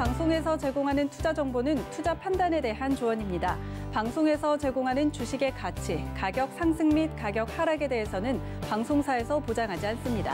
방송에서 제공하는 투자 정보는 투자 판단에 대한 조언입니다. 방송에서 제공하는 주식의 가치, 가격 상승 및 가격 하락에 대해서는 방송사에서 보장하지 않습니다.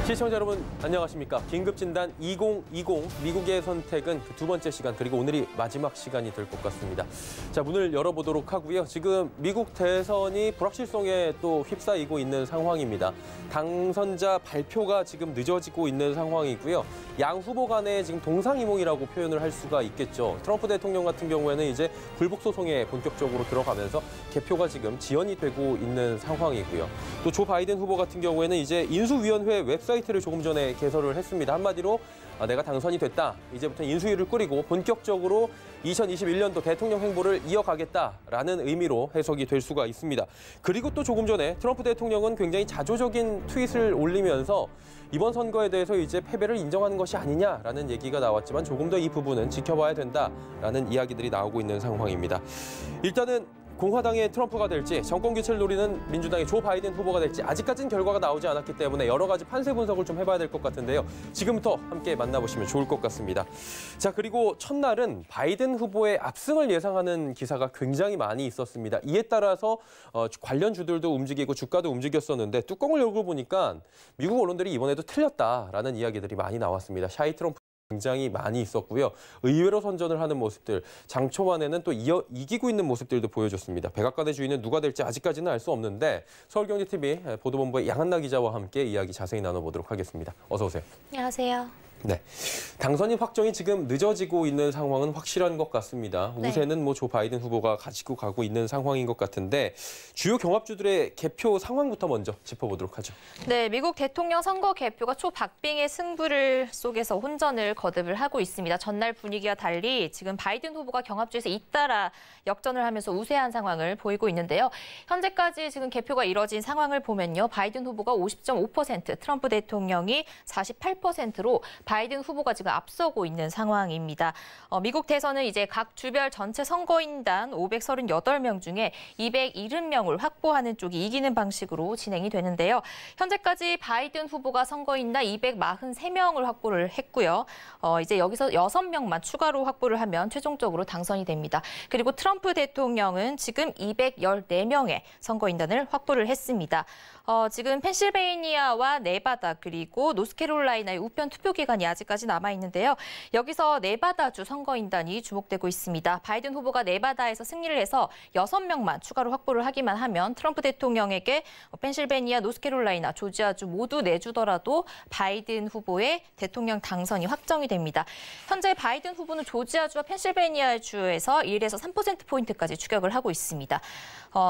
시청자 여러분 안녕하십니까. 긴급진단 2020 미국의 선택은 그 두 번째 시간 그리고 오늘이 마지막 시간이 될 것 같습니다. 자, 문을 열어보도록 하고요. 지금 미국 대선이 불확실성에 또 휩싸이고 있는 상황입니다. 당선자 발표가 지금 늦어지고 있는 상황이고요. 양 후보 간에 지금 동상이몽이라고 표현을 할 수가 있겠죠. 트럼프 대통령 같은 경우에는 이제 불복 소송에 본격적으로 들어가면서 개표가 지금 지연이 되고 있는 상황이고요. 또 조 바이든 후보 같은 경우에는 이제 인수위원회 웹사이트를 조금 전에 개설을 했습니다. 한마디로 내가 당선이 됐다. 이제부터 인수위를 꾸리고 본격적으로 2021년도 대통령 행보를 이어가겠다라는 의미로 해석이 될 수가 있습니다. 그리고 또 조금 전에 트럼프 대통령은 굉장히 자조적인 트윗을 올리면서 이번 선거에 대해서 이제 패배를 인정하는 것이 아니냐라는 얘기가 나왔지만 조금 더 이 부분은 지켜봐야 된다라는 이야기들이 나오고 있는 상황입니다. 일단은 공화당의 트럼프가 될지 정권 교체를 노리는 민주당의 조 바이든 후보가 될지 아직까지는 결과가 나오지 않았기 때문에 여러 가지 판세 분석을 좀 해봐야 될 것 같은데요. 지금부터 함께 만나보시면 좋을 것 같습니다. 자, 그리고 첫날은 바이든 후보의 압승을 예상하는 기사가 굉장히 많이 있었습니다. 이에 따라서 관련 주들도 움직이고 주가도 움직였었는데 뚜껑을 열고 보니까 미국 언론들이 이번에도 틀렸다라는 이야기들이 많이 나왔습니다. 샤이 트럼프 굉장히 많이 있었고요. 의외로 선전을 하는 모습들, 장 초반에는 또 이기고 있는 모습들도 보여줬습니다. 백악관의 주인은 누가 될지 아직까지는 알 수 없는데 서울경제TV 보도본부의 양한나 기자와 함께 이야기 자세히 나눠보도록 하겠습니다. 어서 오세요. 안녕하세요. 네, 당선인 확정이 지금 늦어지고 있는 상황은 확실한 것 같습니다. 우세는 조 바이든 후보가 가지고 가고 있는 상황인 것 같은데 주요 경합주들의 개표 상황부터 먼저 짚어보도록 하죠. 네, 미국 대통령 선거 개표가 초박빙의 승부를 속에서 혼전을 거듭을 하고 있습니다. 전날 분위기와 달리 지금 바이든 후보가 경합주에서 잇따라 역전을 하면서 우세한 상황을 보이고 있는데요. 현재까지 지금 개표가 이뤄진 상황을 보면요. 바이든 후보가 50.5%, 트럼프 대통령이 48%로 바이든 후보가 지금 앞서고 있는 상황입니다. 미국 대선은 이제 각 주별 전체 선거인단 538명 중에 270명을 확보하는 쪽이 이기는 방식으로 진행이 되는데요. 현재까지 바이든 후보가 선거인단 243명을 확보를 했고요. 이제 여기서 6명만 추가로 확보를 하면 최종적으로 당선이 됩니다. 그리고 트럼프 대통령은 지금 214명의 선거인단을 확보를 했습니다. 지금 펜실베이니아와 네바다 그리고 노스캐롤라이나의 우편 투표 기간이 아직까지 남아있는데요. 여기서 네바다주 선거인단이 주목되고 있습니다. 바이든 후보가 네바다에서 승리를 해서 6명만 추가로 확보를 하기만 하면 트럼프 대통령에게 펜실베이니아, 노스캐롤라이나, 조지아주 모두 내주더라도 바이든 후보의 대통령 당선이 확정이 됩니다. 현재 바이든 후보는 조지아주와 펜실베이니아주에서 1에서 3%포인트까지 추격을 하고 있습니다.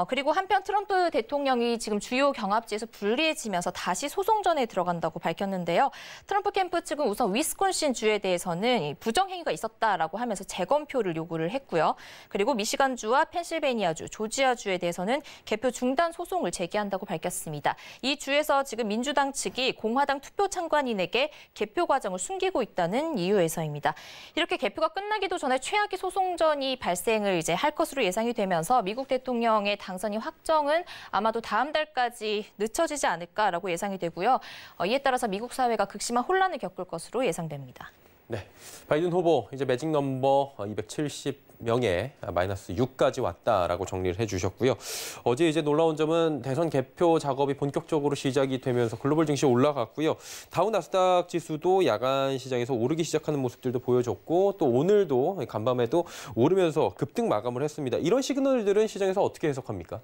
그리고 한편 트럼프 대통령이 지금 주요 경합지에서 불리해지면서 다시 소송전에 들어간다고 밝혔는데요. 트럼프 캠프 측은 우선 위스콘신 주에 대해서는 부정행위가 있었다라고 하면서 재검표를 요구를 했고요. 그리고 미시간주와 펜실베이니아주, 조지아주에 대해서는 개표 중단 소송을 제기한다고 밝혔습니다. 이 주에서 지금 민주당 측이 공화당 투표 참관인에게 개표 과정을 숨기고 있다는 이유에서입니다. 이렇게 개표가 끝나기도 전에 최악의 소송전이 발생을 이제 할 것으로 예상이 되면서 미국 대통령의 당선이 확정은 아마도 다음 달까지 늦춰지지 않을까라고 예상이 되고요. 이에 따라서 미국 사회가 극심한 혼란을 겪을 것으로 예상됩니다. 네, 바이든 후보 이제 매직 넘버 270명에 마이너스 6까지 왔다라고 정리를 해주셨고요. 어제 이제 놀라운 점은 대선 개표 작업이 본격적으로 시작이 되면서 글로벌 증시 올라갔고요. 다우 나스닥 지수도 야간 시장에서 오르기 시작하는 모습들도 보여줬고 또 오늘도 간밤에도 오르면서 급등 마감을 했습니다. 이런 시그널들은 시장에서 어떻게 해석합니까?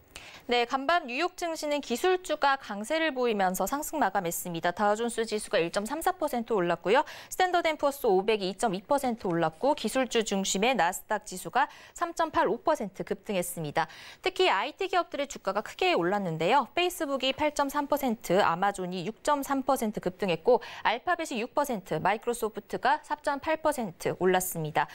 네, 간밤 뉴욕 증시는 기술주가 강세를 보이면서 상승 마감했습니다. 다우존스 지수가 1.34% 올랐고요. 스탠더드 앤 푸어스 500이 2.2% 올랐고 기술주 중심의 나스닥 지수가 3.85% 급등했습니다. 특히 IT 기업들의 주가가 크게 올랐는데요. 페이스북이 8.3%, 아마존이 6.3% 급등했고 알파벳이 6%, 마이크로소프트가 4.8% 올랐습니다.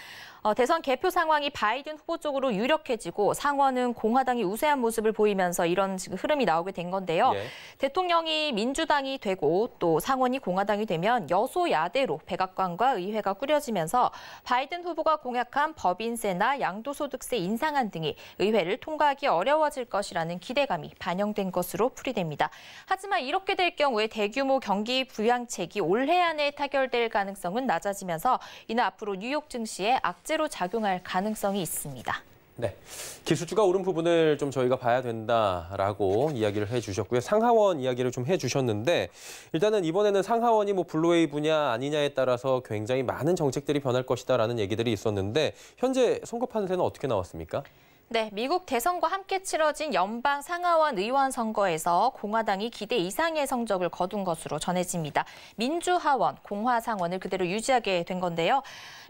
대선 개표 상황이 바이든 후보 쪽으로 유력해지고 상원은 공화당이 우세한 모습을 보이면서 이런 지금 흐름이 나오게 된 건데요. 예. 대통령이 민주당이 되고 또 상원이 공화당이 되면 여소야대로 백악관과 의회가 꾸려지면서 바이든 후보가 공약한 법인세나 양도소득세 인상안 등이 의회를 통과하기 어려워질 것이라는 기대감이 반영된 것으로 풀이됩니다. 하지만 이렇게 될 경우에 대규모 경기 부양책이 올해 안에 타결될 가능성은 낮아지면서 이는 앞으로 뉴욕 증시에 악재로 작용할 가능성이 있습니다. 네, 기술주가 오른 부분을 좀 저희가 봐야 된다라고 이야기를 해주셨고요. 상하원 이야기를 좀 해주셨는데 일단은 이번에는 상하원이 뭐 블루웨이브냐 아니냐에 따라서 굉장히 많은 정책들이 변할 것이다라는 얘기들이 있었는데 현재 선거 판세는 어떻게 나왔습니까? 네, 미국 대선과 함께 치러진 연방 상하원 의원 선거에서 공화당이 기대 이상의 성적을 거둔 것으로 전해집니다. 민주하원, 공화상원을 그대로 유지하게 된 건데요.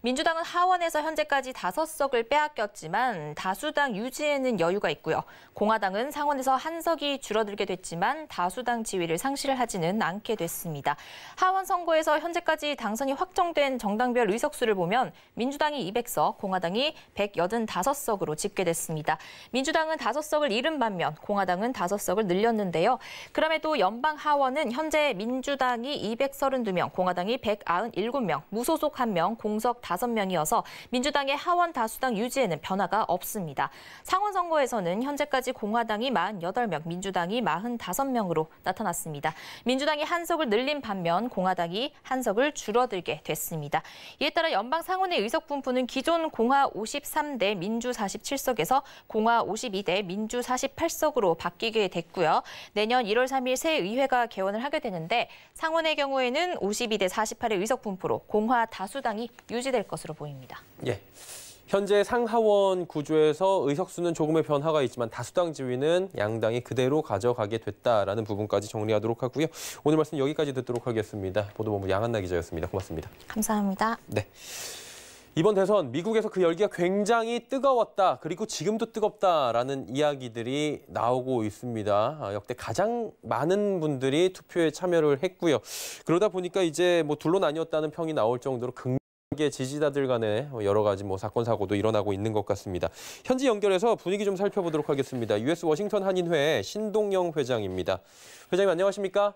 민주당은 하원에서 현재까지 5석을 빼앗겼지만 다수당 유지에는 여유가 있고요. 공화당은 상원에서 한 석이 줄어들게 됐지만 다수당 지위를 상실하지는 않게 됐습니다. 하원 선거에서 현재까지 당선이 확정된 정당별 의석수를 보면 민주당이 200석, 공화당이 185석으로 집계됐습니다. 민주당은 5석을 잃은 반면 공화당은 5석을 늘렸는데요. 그럼에도 연방 하원은 현재 민주당이 232명, 공화당이 197명, 무소속 1명, 공석 5명이어서 민주당의 하원 다수당 유지에는 변화가 없습니다. 상원 선거에서는 현재까지 공화당이 48명, 민주당이 45명으로 나타났습니다. 민주당이 한 석을 늘린 반면 공화당이 한 석을 줄어들게 됐습니다. 이에 따라 연방 상원의 의석 분포는 기존 공화 53대 민주 47석에서 공화 52대 민주 48석으로 바뀌게 됐고요. 내년 1월 3일 새 의회가 개원을 하게 되는데 상원의 경우에는 52대 48의 의석 분포로 공화 다수당이 유지될 것으로 보입니다. 예. 현재 상하원 구조에서 의석수는 조금의 변화가 있지만 다수당 지위는 양당이 그대로 가져가게 됐다라는 부분까지 정리하도록 하고요. 오늘 말씀 여기까지 듣도록 하겠습니다. 보도본부 양한나 기자였습니다. 고맙습니다. 감사합니다. 네. 이번 대선 미국에서 그 열기가 굉장히 뜨거웠다. 그리고 지금도 뜨겁다라는 이야기들이 나오고 있습니다. 역대 가장 많은 분들이 투표에 참여를 했고요. 그러다 보니까 이제 뭐 둘로 나뉘었다는 평이 나올 정도로 지지자들 간에 여러 가지 사건 사고도 일어나고 있는 것 같습니다. 현지 연결해서 분위기 좀 살펴보도록 하겠습니다. US 워싱턴 한인회 신동영 회장입니다. 회장님 안녕하십니까?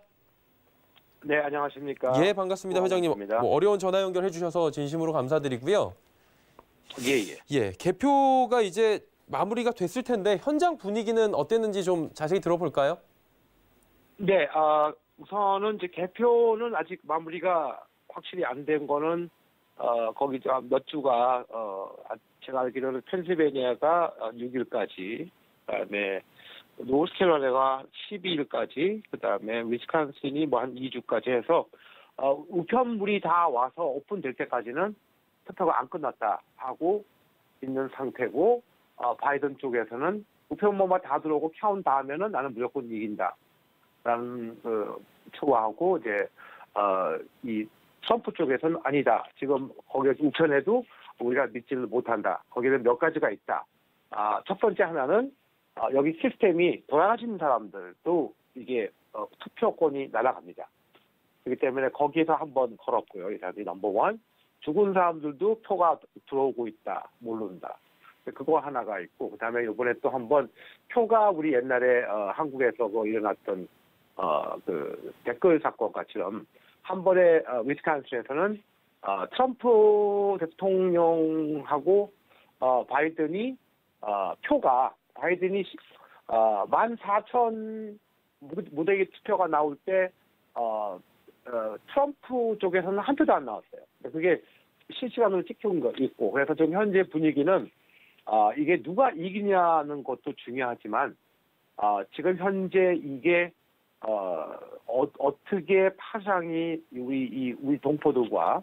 네, 안녕하십니까? 예, 반갑습니다. 회장님. 어려운 전화 연결해 주셔서 진심으로 감사드리고요. 예, 개표가 이제 마무리가 됐을 텐데 현장 분위기는 어땠는지 좀 자세히 들어볼까요? 네, 우선은 이제 개표는 아직 마무리가 확실히 안 된 거는 거기 몇 주가 제가 알기로는 펜실베니아가 6일까지, 그다음에 노스캐롤라이나가 12일까지, 그다음에 위스콘신이 한 2주까지 해서 우편물이 다 와서 오픈될 때까지는 투표가 안 끝났다 하고 있는 상태고, 바이든 쪽에서는 우편물만 다 들어오고 카운트 다 하면은 나는 무조건 이긴다라는 표하고 이제 이 트럼프 쪽에서는 아니다. 지금 거기 우편에도 우리가 믿지를 못한다. 거기는 몇 가지가 있다. 첫 번째 하나는 여기 시스템이 돌아가신 사람들도 이게 투표권이 날아갑니다. 그렇기 때문에 거기에서 한번 걸었고요. 이 사람들이 넘버원. 죽은 사람들도 표가 들어오고 있다. 모른다. 그거 하나가 있고, 그다음에 이번에 또 한번 표가 우리 옛날에 한국에서 일어났던 그 댓글 사건같이럼 한 번에 위스콘신에서는 트럼프 대통령하고 바이든이 표가 바이든이 14,000 무더기 투표가 나올 때 트럼프 쪽에서는 한 표도 안 나왔어요. 그게 실시간으로 찍힌 거 있고, 그래서 지금 현재 분위기는 이게 누가 이기냐는 것도 중요하지만 지금 현재 이게 어떻게 파장이 우리 동포들과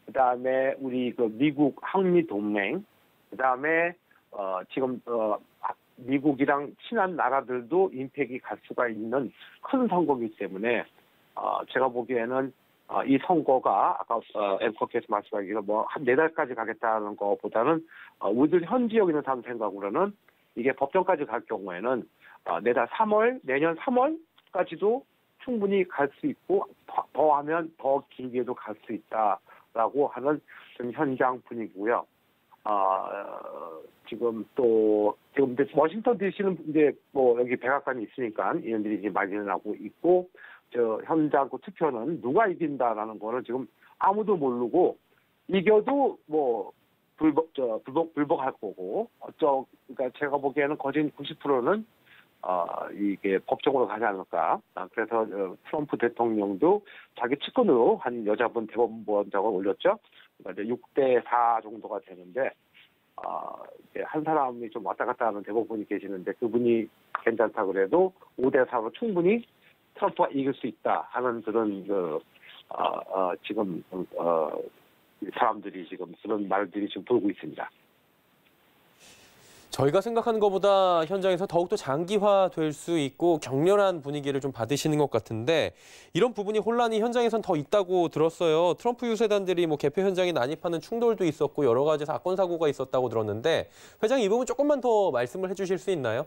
그다음에 우리 그 미국 한미 동맹 그다음에 지금 미국이랑 친한 나라들도 임팩이 갈 수가 있는 큰 선거이기 때문에 제가 보기에는 이 선거가 아까 앵커께서 말씀하기로 한 4달까지 가겠다는 것보다는 우리들 현 지역에 있는 사람 생각으로는 이게 법정까지 갈 경우에는 내년 3월까지도 충분히 갈 수 있고 더 하면 더 길게도 갈 수 있다라고 하는 좀 현장 분위기고요. 지금 이제 워싱턴 D.C.는 이제 뭐 여기 백악관이 있으니까 이런들이 이제 많이 일어나고 있고, 현장 투표는 누가 이긴다라는 거를 지금 아무도 모르고, 이겨도 뭐 불복할 거고, 그러니까 제가 보기에는 거진 90%는 이게 법적으로 가지 않을까. 그래서 트럼프 대통령도 자기 측근으로 한 여자분 대법원장을 올렸죠. 그러니까 이제 6대4 정도가 되는데, 이제 한 사람이 좀 왔다 갔다 하는 대법원이 계시는데, 그분이 괜찮다 그래도 5대4로 충분히 트럼프가 이길 수 있다 하는 그런 지금 사람들이 지금 그런 말들이 지금 돌고 있습니다. 저희가 생각하는 것보다 현장에서 더욱더 장기화될 수 있고 격렬한 분위기를 좀 받으시는 것 같은데, 이런 부분이 혼란이 현장에선 더 있다고 들었어요. 트럼프 유세단들이 뭐 개표 현장에 난입하는 충돌도 있었고 여러 가지 사건 사고가 있었다고 들었는데, 회장님 이 부분 조금만 더 말씀을 해주실 수 있나요?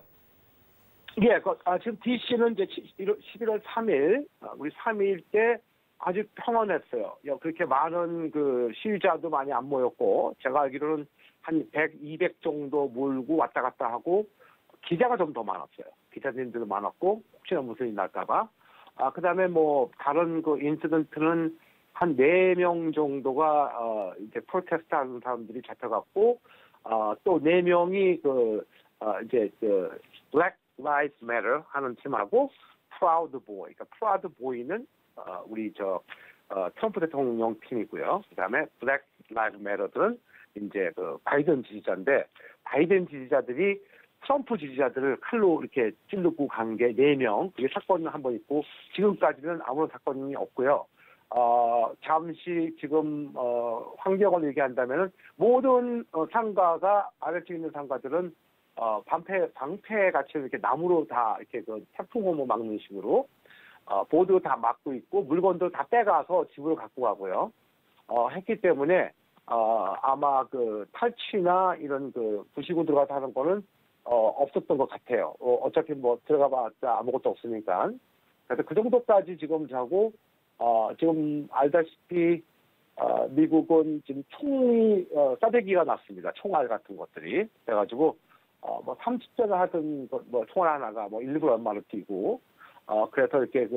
예, 지금 D.C.는 이제 11월 3일, 우리 3일 때 아주 평온했어요. 그렇게 많은 그 시위자도 많이 안 모였고, 제가 알기로는 한 100, 200 정도 몰고 왔다 갔다 하고, 기자가 좀 더 많았어요. 기자님들도 많았고, 혹시나 무슨 일 날까봐. 그 다음에 뭐, 다른 그 인시던트는 한 4명 정도가, 이제 프로테스트 하는 사람들이 잡혀갔고, 또 4명이 이제 Black Lives Matter 하는 팀하고, Proud Boy. 그러니까 Proud Boy는, 우리 트럼프 대통령 팀이고요. 그 다음에 Black Lives Matter들은 이제 바이든 지지자인데, 바이든 지지자들이 트럼프 지지자들을 칼로 이렇게 찌르고 간 게 4명, 그게 사건은 한 번 있고, 지금까지는 아무런 사건이 없고요. 잠시 지금, 환경을 얘기한다면은, 모든 상가가, 아래쪽에 있는 상가들은, 방패 같이 이렇게 나무로 다 이렇게 태풍호모 막는 식으로, 보드 다 막고 있고, 물건도 다 빼가서 집으로 갖고 가고요. 했기 때문에, 아마 탈취나 이런 부시고 들어가서 하는 거는, 없었던 것 같아요. 어차피 뭐 들어가봤자 아무것도 없으니까. 그래서 그 정도까지 지금 자고, 지금 알다시피, 미국은 지금 싸대기가 났습니다. 총알 같은 것들이. 그래가지고, 뭐 30전을 하던 뭐 총알 하나가 뭐 1, 2불 얼마로 뛰고, 그래서 이렇게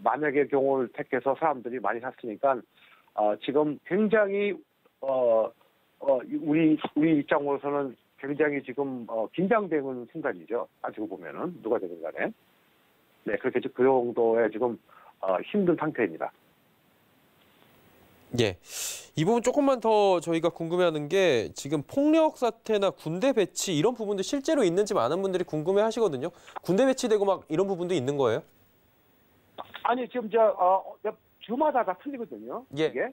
만약의 경우를 택해서 사람들이 많이 샀으니까, 지금 굉장히, 우리 입장으로서는 굉장히 지금, 긴장되는 순간이죠. 따지고 보면은, 누가 되든 간에. 네, 그렇게 그 정도의 지금, 힘든 상태입니다. 예. 이 부분 조금만 더 저희가 궁금해하는 게, 지금 폭력 사태나 군대 배치 이런 부분도 실제로 있는지 많은 분들이 궁금해 하시거든요. 군대 배치되고 막 이런 부분도 있는 거예요? 아니, 지금 주마다 다 틀리거든요. 예. 이게.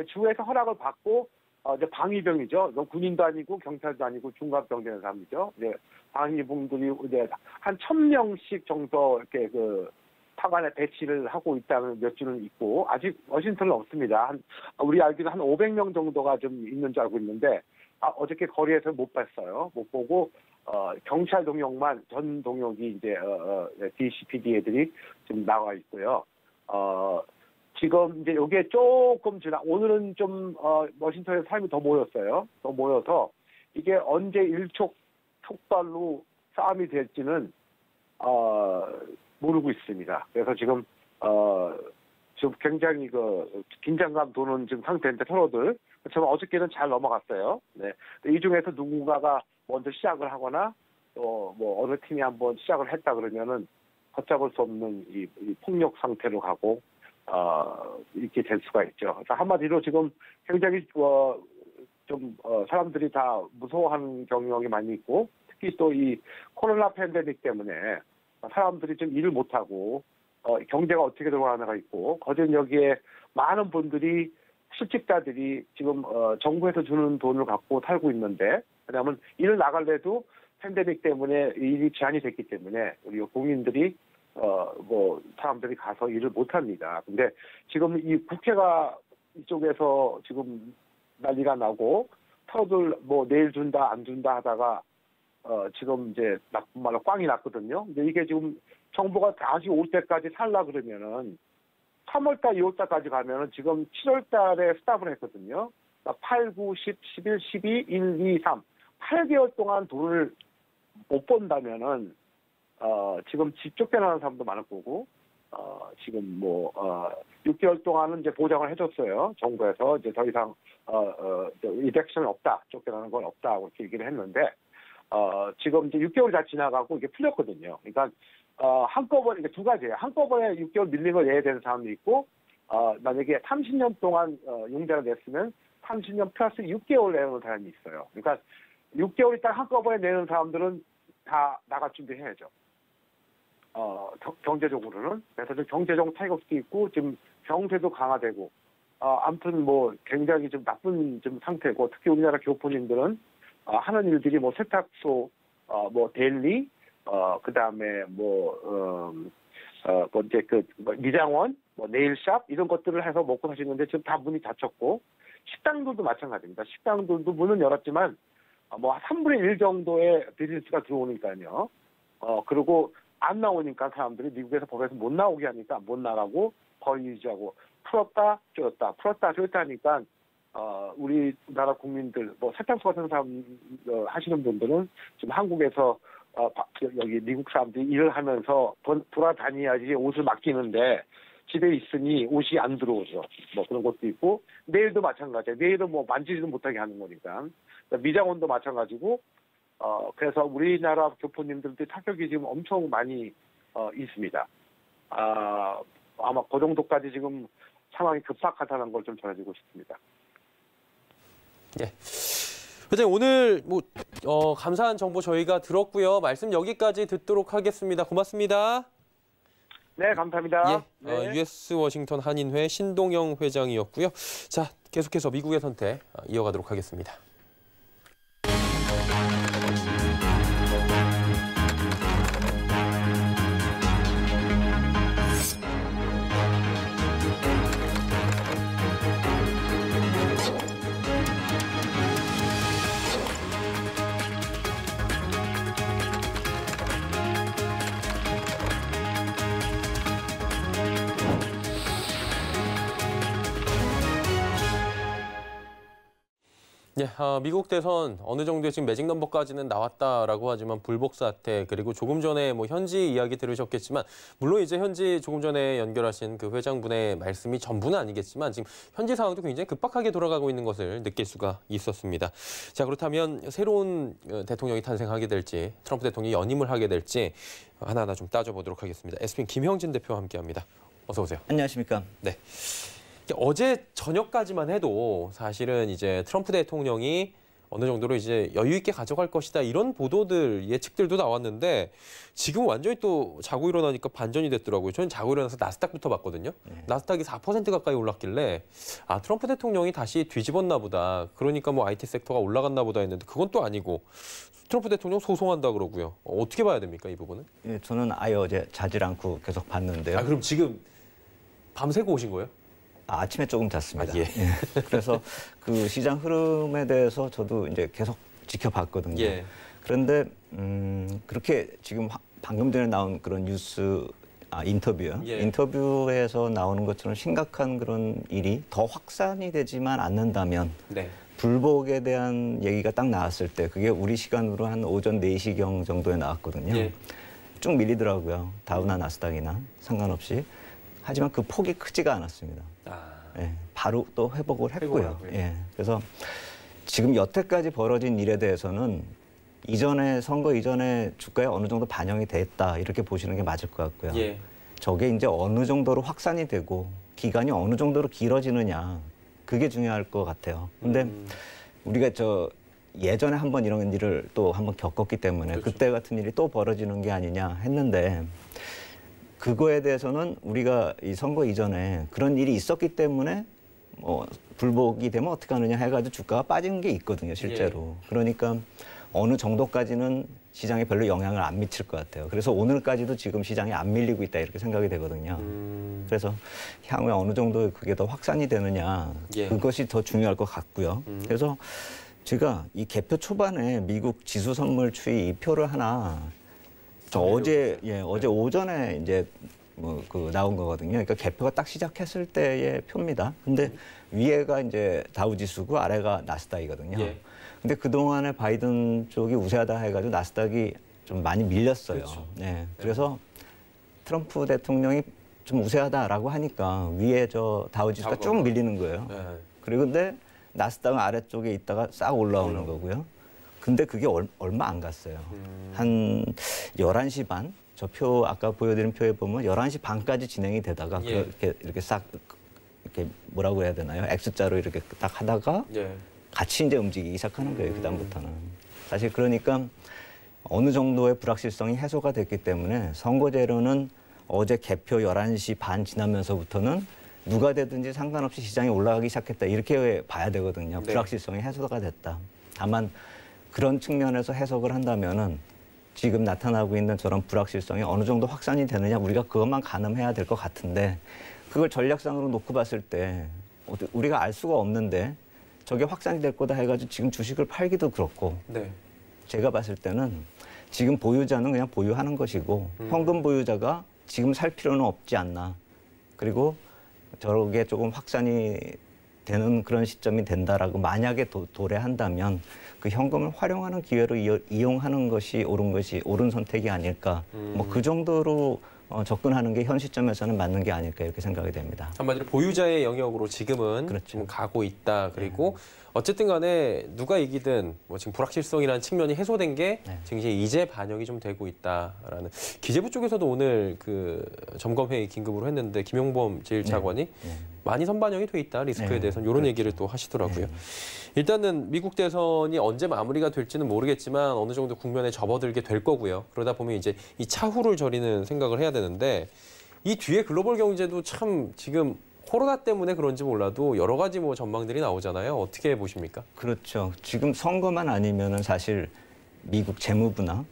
주에서 허락을 받고, 이제 방위병이죠. 군인도 아니고 경찰도 아니고 중간병 되는 사람이죠. 이제 방위병들이 이제 한 1000명씩 정도 이렇게 타관에 배치를 하고 있다는 몇 주는 있고, 아직 워싱턴은 없습니다. 우리 알기로 한 500명 정도가 좀 있는 줄 알고 있는데, 어저께 거리에서 못 봤어요. 못 보고, 경찰 동역만, 전 동역이 이제, DCPD 애들이 좀 나와 있고요. 지금 이제 요게 조금 오늘은 좀, 워싱턴에 사람이 더 모였어요. 더 모여서, 이게 언제 일촉즉발로 싸움이 될지는, 모르고 있습니다. 그래서 지금 굉장히 긴장감 도는 지금 상태인데, 서로들. 저는 어저께는 잘 넘어갔어요. 네. 이 중에서 누군가가 먼저 시작을 하거나, 또 뭐 어느 팀이 한번 시작을 했다 그러면은 걷잡을 수 없는 이 폭력 상태로 가고, 이렇게 될 수가 있죠. 그래서 한마디로 지금 굉장히 사람들이 다 무서워하는 경향이 많이 있고, 특히 또 이 코로나 팬데믹 때문에 사람들이 좀 일을 못하고, 경제가 어떻게 돌아가나가 있고, 거진 여기에 많은 분들이, 실직자들이 지금, 정부에서 주는 돈을 갖고 살고 있는데, 왜냐하면 일을 나갈래도 팬데믹 때문에 일이 제한이 됐기 때문에, 우리 국민들이, 사람들이 가서 일을 못 합니다. 근데 지금 이 국회가 이쪽에서 지금 난리가 나고, 서로들 내일 준다, 안 준다 하다가, 지금 이제 나쁜 말로 꽝이 났거든요. 근데 이게 지금 정부가 다시 올 때까지 살라 그러면은 3월달, 2월달까지 가면은 지금 7월달에 스탑을 했거든요. 8, 9, 10, 11, 12, 1, 2, 3. 8개월 동안 돈을 못 번다면은, 지금 집 쫓겨나는 사람도 많을 거고, 지금 6개월 동안은 이제 보장을 해줬어요. 정부에서 이제 더 이상, 이젝션이 없다. 쫓겨나는 건 없다고 이렇게 얘기를 했는데, 지금 이제 6개월이 다 지나가고 이게 풀렸거든요. 그러니까, 한꺼번에, 이게 두 가지예요. 한꺼번에 6개월 밀린 걸 내야 되는 사람도 있고, 만약에 30년 동안, 융자를 냈으면 30년 플러스 6개월 내는 사람이 있어요. 그러니까 6개월 있다 한꺼번에 내는 사람들은 다 나갈 준비해야죠. 경제적으로는. 그래서 좀 경제적 타격도 있고, 지금 병세도 강화되고, 아무튼 굉장히 좀 나쁜 좀 상태고, 특히 우리나라 교포님들은, 하는 일들이 세탁소, 델리, 그 다음에 미장원, 네일샵, 이런 것들을 해서 먹고 사시는데 지금 다 문이 닫혔고, 식당들도 마찬가지입니다. 식당들도 문은 열었지만, 3분의 1 정도의 비즈니스가 들어오니까요. 그리고 안 나오니까 사람들이 미국에서 법에서 못 나오게 하니까 못 나가고 거리 유지하고 풀었다 줄였다 풀었다 줄였다 하니까 우리나라 국민들 세탁소 같은 사람 하시는 분들은 지금 한국에서 여기 미국 사람들이 일을 하면서 돌아다녀야지 옷을 맡기는데 집에 있으니 옷이 안 들어오죠. 그런 것도 있고 내일도 마찬가지예요. 내일은 만지지도 못하게 하는 거니까. 미장원도 마찬가지고 그래서 우리나라 교포님들도 타격이 지금 엄청 많이 있습니다. 아마 그 정도까지 지금 상황이 급박하다는 걸 좀 전해주고 싶습니다. 예. 회장님 오늘 감사한 정보 저희가 들었고요. 말씀 여기까지 듣도록 하겠습니다. 고맙습니다. 네, 감사합니다. 예, 네. US 워싱턴 한인회 신동영 회장이었고요. 자, 계속해서 미국의 선택 이어가도록 하겠습니다. 네, 미국 대선 어느 정도의 지금 매직 넘버까지는 나왔다라고 하지만 불복 사태 그리고 조금 전에 현지 이야기 들으셨겠지만 물론 이제 현지 조금 전에 연결하신 그 회장분의 말씀이 전부는 아니겠지만 지금 현지 상황도 굉장히 급박하게 돌아가고 있는 것을 느낄 수가 있었습니다. 자, 그렇다면 새로운 대통령이 탄생하게 될지 트럼프 대통령이 연임을 하게 될지 하나하나 좀 따져보도록 하겠습니다. SPN 김형진 대표와 함께합니다. 어서 오세요. 안녕하십니까? 네. 어제 저녁까지만 해도 사실은 이제 트럼프 대통령이 어느 정도로 이제 여유 있게 가져갈 것이다 이런 보도들 예측들도 나왔는데 지금 완전히 또 자고 일어나니까 반전이 됐더라고요. 저는 자고 일어나서 나스닥부터 봤거든요. 나스닥이 4% 가까이 올랐길래 트럼프 대통령이 다시 뒤집었나 보다. 그러니까 IT 섹터가 올라갔나 보다 했는데 그건 또 아니고 트럼프 대통령 소송한다 그러고요. 어떻게 봐야 됩니까 이 부분은? 예, 저는 아예 어제 자질 않고 계속 봤는데요. 그럼 지금 밤새고 오신 거예요? 아침에 조금 잤습니다. 예. 예. 그래서 그 시장 흐름에 대해서 저도 이제 계속 지켜봤거든요. 예. 그런데 그렇게 지금 방금 전에 나온 그런 뉴스 인터뷰요. 예. 인터뷰에서 나오는 것처럼 심각한 그런 일이 더 확산이 되지만 않는다면 네. 불복에 대한 얘기가 딱 나왔을 때 그게 우리 시간으로 한 오전 4시경 정도에 나왔거든요. 예. 쭉 밀리더라고요. 다우나 나스닥이나 상관없이. 하지만 그 폭이 크지가 않았습니다. 예, 바로 또 회복을 했고요. 예, 그래서 지금 여태까지 벌어진 일에 대해서는 선거 이전에 주가에 어느 정도 반영이 됐다 이렇게 보시는 게 맞을 것 같고요. 예. 저게 이제 어느 정도로 확산이 되고 기간이 어느 정도로 길어지느냐 그게 중요할 것 같아요. 근데 우리가 예전에 한번 이런 일을 또 한번 겪었기 때문에 그렇죠. 그때 같은 일이 또 벌어지는 게 아니냐 했는데 그거에 대해서는 우리가 이 선거 이전에 그런 일이 있었기 때문에 불복이 되면 어떻게 하느냐 해가지고 주가가 빠진 게 있거든요, 실제로. 예. 그러니까 어느 정도까지는 시장에 별로 영향을 안 미칠 것 같아요. 그래서 오늘까지도 지금 시장이 안 밀리고 있다 이렇게 생각이 되거든요. 그래서 향후에 어느 정도 그게 더 확산이 되느냐 예. 그것이 더 중요할 것 같고요. 그래서 제가 이 개표 초반에 미국 지수 선물 추이 이 표를 하나 어제 오전에 이제 나온 거거든요. 그러니까 개표가 딱 시작했을 때의 표입니다. 근데 위에가 이제 다우지수고 아래가 나스닥이거든요. 예. 근데 그동안에 바이든 쪽이 우세하다 해가지고 나스닥이 좀 많이 밀렸어요. 그렇죠. 네. 그래서 트럼프 대통령이 좀 우세하다라고 하니까 위에 저 다우지수가 쭉 밀리는 거예요. 네. 그리고 근데 나스닥은 아래쪽에 있다가 싹 올라오는 거고요. 근데 그게 얼마 안 갔어요. 한 11시 반? 저 표 아까 보여드린 표에 보면 11시 반까지 진행이 되다가 예. 이렇게 싹 이렇게 뭐라고 해야 되나요? X자로 이렇게 딱 하다가 예. 같이 이제 움직이기 시작하는 거예요. 그다음부터는. 사실 그러니까 어느 정도의 불확실성이 해소가 됐기 때문에 선거제로는 어제 개표 11시 반 지나면서부터는 누가 되든지 상관없이 시장이 올라가기 시작했다. 이렇게 봐야 되거든요. 네. 불확실성이 해소가 됐다. 다만 그런 측면에서 해석을 한다면은 지금 나타나고 있는 저런 불확실성이 어느 정도 확산이 되느냐 우리가 그것만 가늠해야 될 것 같은데 그걸 전략상으로 놓고 봤을 때 우리가 알 수가 없는데 저게 확산이 될 거다 해가지고 지금 주식을 팔기도 그렇고 네. 제가 봤을 때는 지금 보유자는 그냥 보유하는 것이고 현금 보유자가 지금 살 필요는 없지 않나. 그리고 저게 조금 확산이 되는 그런 시점이 된다라고 만약에 도래한다면 그 현금을 활용하는 기회로 이용하는 것이 옳은 선택이 아닐까. 뭐 그 정도로 접근하는 게 현 시점에서는 맞는 게 아닐까 이렇게 생각이 됩니다. 한마디로 보유자의 영역으로 지금은 그렇죠. 좀 가고 있다. 그리고 어쨌든 간에 누가 이기든 뭐 지금 불확실성이라는 측면이 해소된 게 증시에 이제 반영이 좀 되고 있다라는. 기재부 쪽에서도 오늘 그 점검회의 긴급으로 했는데 김용범 제1차관이 많이 선반영이 돼 있다. 리스크에 대해서는 이런 그렇죠. 얘기를 또 하시더라고요. 일단은 미국 대선이 언제 마무리가 될지는 모르겠지만 어느 정도 국면에 접어들게 될 거고요. 그러다 보면 이제 이 차후를 저리는 생각을 해야 되는데 이 뒤에 글로벌 경제도 참 지금 코로나 때문에 그런지 몰라도 여러 가지 뭐 전망들이 나오잖아요. 어떻게 보십니까? 그렇죠. 지금 선거만 아니면은 사실 미국 재무부나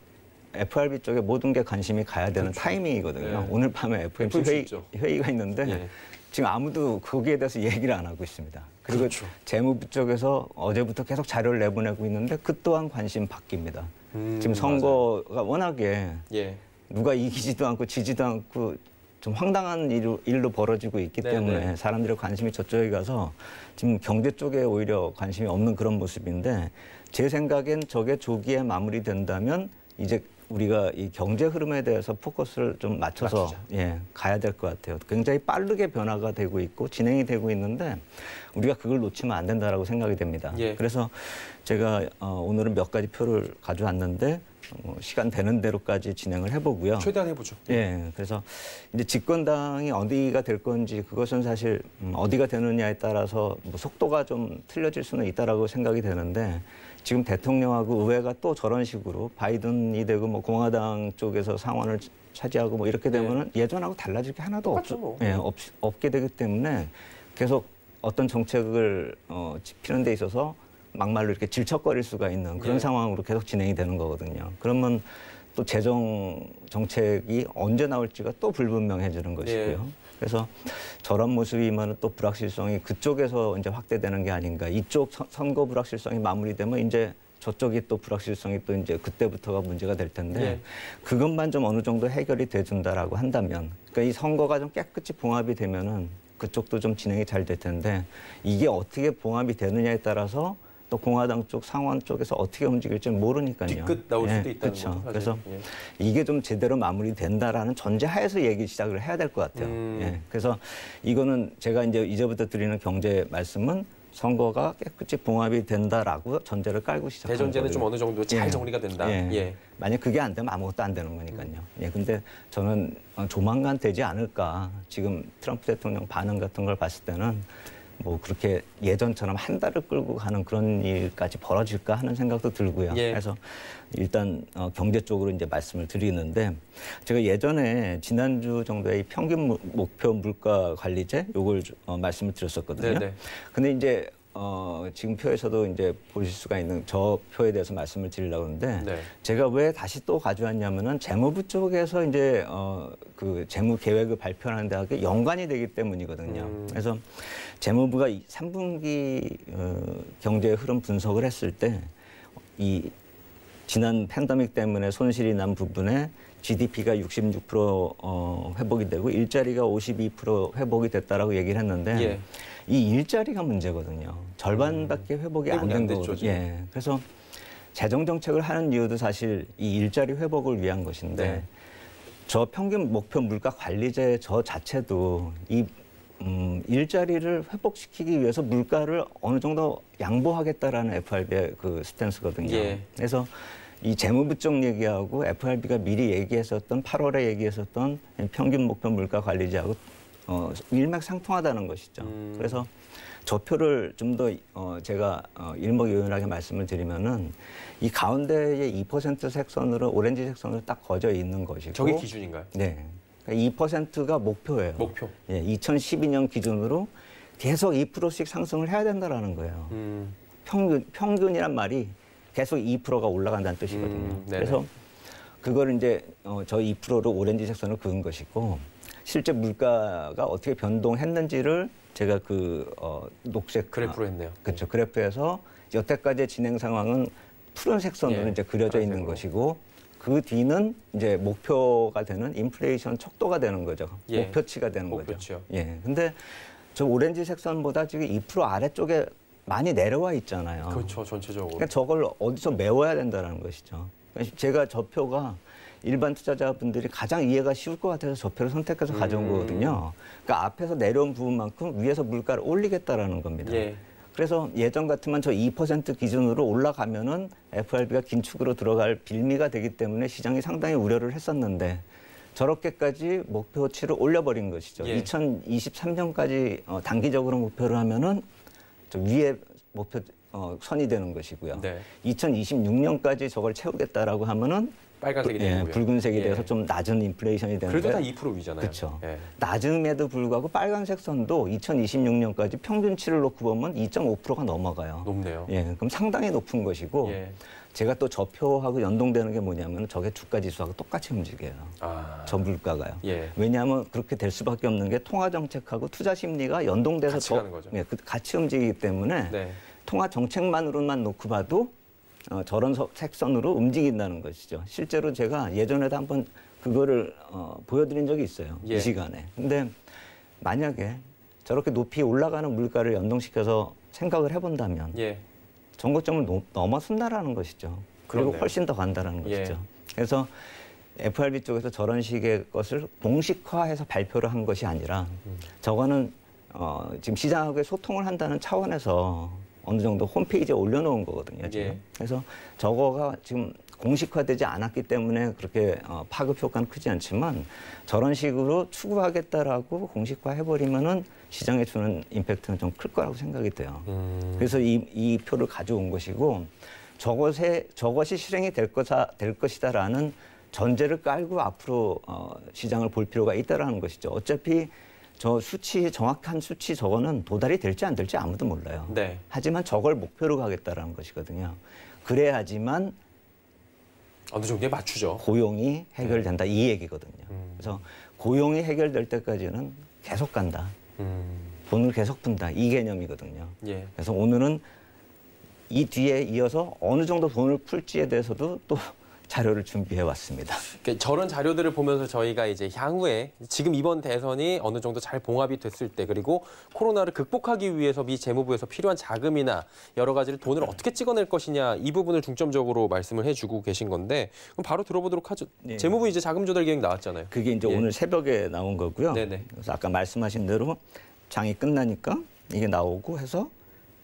FRB 쪽에 모든 게 관심이 가야 되는 그렇죠. 타이밍이거든요. 네. 오늘 밤에 FOMC 회의가 있는데 네. 지금 아무도 거기에 대해서 얘기를 안 하고 있습니다. 그리고 그렇죠. 재무부 쪽에서 어제부터 계속 자료를 내보내고 있는데 그 또한 관심 바뀝니다. 지금 선거가 워낙에 누가 이기지도 않고 지지도 않고 좀 황당한 일로 벌어지고 있기 때문에 사람들의 관심이 저쪽에 가서 지금 경제 쪽에 오히려 관심이 없는 그런 모습인데 제 생각엔 저게 조기에 마무리된다면 이제 우리가 이 경제 흐름에 대해서 포커스를 좀 맞춰서 가야 될 것 같아요. 굉장히 빠르게 변화가 되고 있고 진행이 되고 있는데 우리가 그걸 놓치면 안 된다라고 생각이 됩니다. 그래서 제가 오늘은 몇 가지 표를 가져왔는데 시간 되는 대로까지 진행을 해보고요. 최대한 해보죠. 그래서 이제 집권당이 어디가 될 건지 그것은 사실 어디가 되느냐에 따라서 뭐 속도가 좀 틀려질 수는 있다라고 생각이 되는데 지금 대통령하고 의회가 또 저런 식으로 바이든이 되고 뭐 공화당 쪽에서 상원을 차지하고 뭐 이렇게 되면은 예전하고 달라질 게 하나도 없게 되기 때문에 계속 어떤 정책을 지피는 데 있어서 막말로 이렇게 질척거릴 수가 있는 그런 상황으로 계속 진행이 되는 거거든요. 그러면 또 재정 정책이 언제 나올지가 또 불분명해지는 것이고요. 그래서 저런 모습이면 또 불확실성이 그쪽에서 이제 확대되는 게 아닌가. 이쪽 선거 불확실성이 마무리되면 이제 저쪽이 또 불확실성이 또 이제 그때부터가 문제가 될 텐데 그것만 좀 어느 정도 해결이 돼준다라고 한다면 그러니까 이 선거가 좀 깨끗이 봉합이 되면은 그쪽도 좀 진행이 잘 될 텐데 이게 어떻게 봉합이 되느냐에 따라서 또 공화당 쪽 상원 쪽에서 어떻게 움직일지는 모르니까요. 뒤끝 나올 수도 있다는 그렇죠. 거죠. 그래서 이게 좀 제대로 마무리된다라는 전제하에서 얘기 시작을 해야 될 것 같아요. 그래서 이거는 제가 이제부터 드리는 경제 말씀은 선거가 깨끗이 봉합이 된다라고 전제를 깔고 시작하는 거예요. 대전제는 좀 어느 정도 잘 정리가 된다. 만약 그게 안 되면 아무것도 안 되는 거니까요. 근데 저는 조만간 되지 않을까. 지금 트럼프 대통령 반응 같은 걸 봤을 때는 뭐 그렇게 예전처럼 한 달을 끌고 가는 그런 일까지 벌어질까 하는 생각도 들고요. 그래서 일단 경제 쪽으로 이제 말씀을 드리는데 제가 예전에 지난주 정도에 이 평균 목표 물가 관리제 요걸 말씀을 드렸었거든요. 근데 이제 지금 표에서도 이제 보실 수가 있는 저 표에 대해서 말씀을 드리려고 하는데 제가 왜 다시 또 가져왔냐면은 재무부 쪽에서 이제 그 재무 계획을 발표하는 데하고 연관이 되기 때문이거든요. 그래서 재무부가 3분기 경제 흐름 분석을 했을 때 이 지난 팬데믹 때문에 손실이 난 부분에 GDP가 66% 회복이 되고 일자리가 52% 회복이 됐다라고 얘기를 했는데 예. 이 일자리가 문제거든요. 절반밖에 회복이 안 된 거거든요. 예. 그래서 재정 정책을 하는 이유도 사실 이 일자리 회복을 위한 것인데 네. 저 평균 목표 물가 관리제 저 자체도 이 일자리를 회복시키기 위해서 물가를 어느 정도 양보하겠다라는 FRB의 그 스탠스거든요. 예. 그래서 이 재무부 쪽 얘기하고 FRB가 미리 얘기했었던 8월에 얘기했었던 평균 목표 물가 관리제하고 일맥상통하다는 것이죠. 그래서 저 표를 좀 더 제가 일목요연하게 말씀을 드리면은 이 가운데에 2% 색선으로 오렌지 색선으로 딱 거져 있는 것이고 저게 기준인가요? 네. 2%가 목표예요. 목표. 예, 2012년 기준으로 계속 2%씩 상승을 해야 된다라는 거예요. 평균이란 말이 계속 2%가 올라간다는 뜻이거든요. 그래서 그걸 이제 저 2%로 오렌지 색선을 그은 것이고 실제 물가가 어떻게 변동했는지를 제가 녹색 그래프로 했네요. 그렇죠. 그래프에서 여태까지 진행 상황은 푸른색 선으로 예, 이제 그려져 있는 것이고 그 뒤는 이제 목표가 되는 인플레이션 촉도가 되는 거죠. 예. 목표치가 되는 목표치요. 거죠. 예. 근데 저 오렌지색 선보다 지금 2% 아래쪽에 많이 내려와 있잖아요. 그렇죠. 전체적으로. 그러니까 저걸 어디서 메워야 된다는 것이죠. 그러니까 제가 저 표가 일반 투자자분들이 가장 이해가 쉬울 것 같아서 저 표를 선택해서 가져온 거거든요. 그러니까 앞에서 내려온 부분만큼 위에서 물가를 올리겠다라는 겁니다. 예. 그래서 예전 같으면 저 2% 기준으로 올라가면은 FRB가 긴축으로 들어갈 빌미가 되기 때문에 시장이 상당히 우려를 했었는데 저렇게까지 목표치를 올려버린 것이죠. 예. 2023년까지 단기적으로 목표를 하면은 저 위에 목표 선이 되는 것이고요. 네. 2026년까지 저걸 채우겠다라고 하면은 빨간색이 되는 거고요. 붉은색이 돼서 좀 낮은 인플레이션이 되는데 그래도 다 2% 위잖아요. 그렇죠. 예. 낮음에도 불구하고 빨간색 선도 2026년까지 평균치를 놓고 보면 2.5%가 넘어가요. 높네요. 예, 그럼 상당히 높은 것이고 예. 제가 또 저 표하고 연동되는 게 뭐냐면 저게 주가 지수하고 똑같이 움직여요. 저 물가가요. 예. 왜냐하면 그렇게 될 수밖에 없는 게 통화 정책하고 투자 심리가 연동돼서 같이 가는 거죠. 예, 같이 움직이기 때문에 네. 통화 정책만으로만 놓고 봐도 저런 색선으로 움직인다는 것이죠. 실제로 제가 예전에도 한번 그거를 보여드린 적이 있어요. 예. 이 시간에. 근데 만약에 저렇게 높이 올라가는 물가를 연동시켜서 생각을 해본다면 예. 전고점을 넘어선다라는 것이죠. 그리고 그렇네요. 훨씬 더 간다는 예. 것이죠. 그래서 FRB 쪽에서 저런 식의 것을 공식화해서 발표를 한 것이 아니라 저거는 지금 시장하고의 소통을 한다는 차원에서 어느 정도 홈페이지에 올려놓은 거거든요. 지금. 예. 그래서 저거가 지금 공식화되지 않았기 때문에 그렇게 파급 효과는 크지 않지만 저런 식으로 추구하겠다라고 공식화해버리면은 시장에 주는 임팩트는 좀 클 거라고 생각이 돼요. 그래서 이 표를 가져온 것이고 저것이 실행이 될 것이다라는 전제를 깔고 앞으로 시장을 볼 필요가 있다라는 것이죠. 어차피 저 정확한 수치 저거는 도달이 될지 안 될지 아무도 몰라요. 네. 하지만 저걸 목표로 가겠다라는 것이거든요. 그래야지만 어느 정도에 맞추죠. 고용이 해결된다 이 얘기거든요. 그래서 고용이 해결될 때까지는 계속 간다. 돈을 계속 푼다 이 개념이거든요. 예. 그래서 오늘은 이 뒤에 이어서 어느 정도 돈을 풀지에 대해서도 또 자료를 준비해 왔습니다. 그러니까 저런 자료들을 보면서 저희가 이제 향후에 지금 이번 대선이 어느 정도 잘 봉합이 됐을 때 그리고 코로나를 극복하기 위해서 미 재무부에서 필요한 자금이나 여러 가지를 돈을 어떻게 찍어낼 것이냐 이 부분을 중점적으로 말씀을 해주고 계신 건데 그럼 바로 들어보도록 하죠. 네. 재무부 이제 자금 조달 계획 나왔잖아요. 그게 이제 예. 오늘 새벽에 나온 거고요. 네네. 그래서 아까 말씀하신 대로 장이 끝나니까 이게 나오고 해서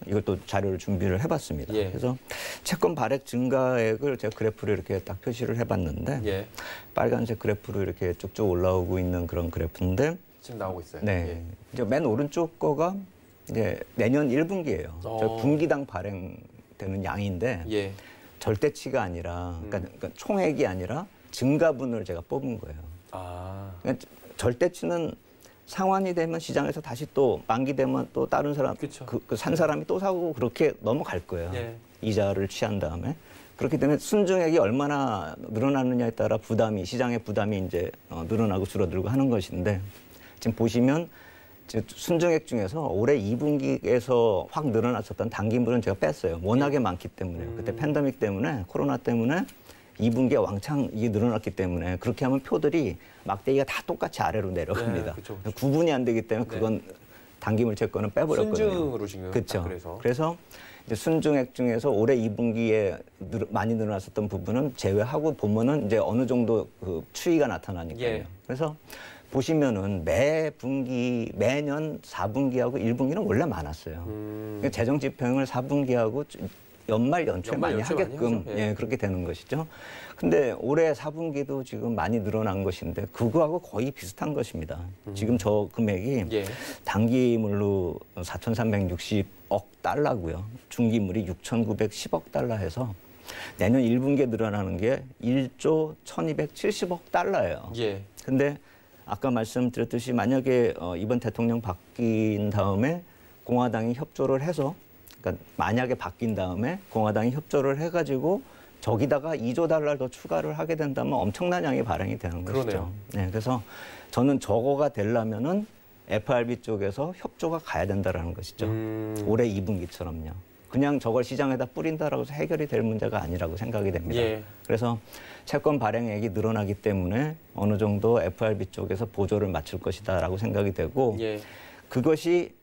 이것도 자료를 준비를 해봤습니다. 예. 그래서 채권 발행 증가액을 제가 그래프를 이렇게 딱 표시를 해봤는데 예. 빨간색 그래프로 이렇게 쭉쭉 올라오고 있는 그런 그래프인데 지금 나오고 있어요. 네. 예. 이제 맨 오른쪽 거가 이제 내년 1분기예요. 저 분기당 발행되는 양인데 예. 절대치가 아니라 그러니까 총액이 아니라 증가분을 제가 뽑은 거예요. 아. 그러니까 절대치는 상환이 되면 시장에서 다시 또 만기되면 또 다른 사람 그쵸. 그 산 사람이 또 사고 그렇게 넘어갈 거예요. 예. 이자를 취한 다음에 그렇기 때문에 순증액이 얼마나 늘어나느냐에 따라 시장의 부담이 이제 늘어나고 줄어들고 하는 것인데 지금 보시면 순증액 중에서 올해 2분기에서 확 늘어났었던 단기물은 제가 뺐어요. 워낙에 많기 때문에 그때 팬데믹 때문에 코로나 때문에 2분기에 왕창 이게 늘어났기 때문에 그렇게 하면 표들이 막대기가 다 똑같이 아래로 내려갑니다. 그쵸. 구분이 안 되기 때문에 그건 단기물 채권은 빼버렸거든요. 순증으로 지금. 그렇죠. 그래서. 그래서 이제 순증액 중에서 올해 2분기에 많이 늘어났었던 부분은 제외하고 보면은 이제 어느 정도 그 추이가 나타나니까요. 예. 그래서 보시면은 매 분기 매년 4분기하고 1분기는 원래 많았어요. 그러니까 재정 집행을 4분기하고 연말 연초에 많이 하게끔 예, 그렇게 되는 것이죠. 근데 올해 4분기도 지금 많이 늘어난 것인데 그거하고 거의 비슷한 것입니다. 지금 저 금액이 단기물로 4,360억 달러고요. 중기물이 6,910억 달러 해서 내년 1분기에 늘어나는 게 1조 1,270억 달러예요. 근데 아까 말씀드렸듯이 만약에 이번 대통령 바뀐 다음에 공화당이 협조를 해서 그러니까 만약에 바뀐 다음에 공화당이 협조를 해가지고 저기다가 2조 달러를 더 추가를 하게 된다면 엄청난 양이 발행이 되는 것이죠. 네, 그래서 저는 저거가 되려면은 FRB 쪽에서 협조가 가야 된다라는 것이죠. 올해 2분기처럼요. 그냥 저걸 시장에다 뿌린다라고 해서 해결이 될 문제가 아니라고 생각이 됩니다. 그래서 채권 발행액이 늘어나기 때문에 어느 정도 FRB 쪽에서 보조를 맞출 것이다라고 생각이 되고 그것이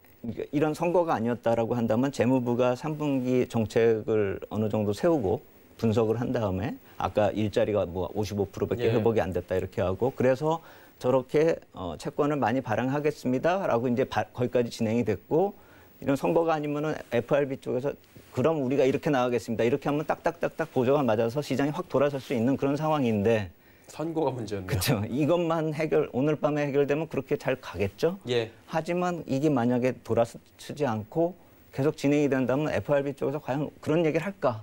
이런 선거가 아니었다라고 한다면 재무부가 3분기 정책을 어느 정도 세우고 분석을 한 다음에 아까 일자리가 뭐 55%밖에 회복이 안 됐다 이렇게 하고 그래서 저렇게 채권을 많이 발행하겠습니다라고 이제 거기까지 진행이 됐고 이런 선거가 아니면은 FRB 쪽에서 그럼 우리가 이렇게 나가겠습니다. 이렇게 하면 딱딱딱딱 보조가 맞아서 시장이 확 돌아설 수 있는 그런 상황인데 선거가 문제였네요. 그렇죠. 이것만 오늘 밤에 해결되면 그렇게 잘 가겠죠. 하지만 이게 만약에 돌아서지 않고 계속 진행이 된다면 FRB 쪽에서 과연 그런 얘기를 할까?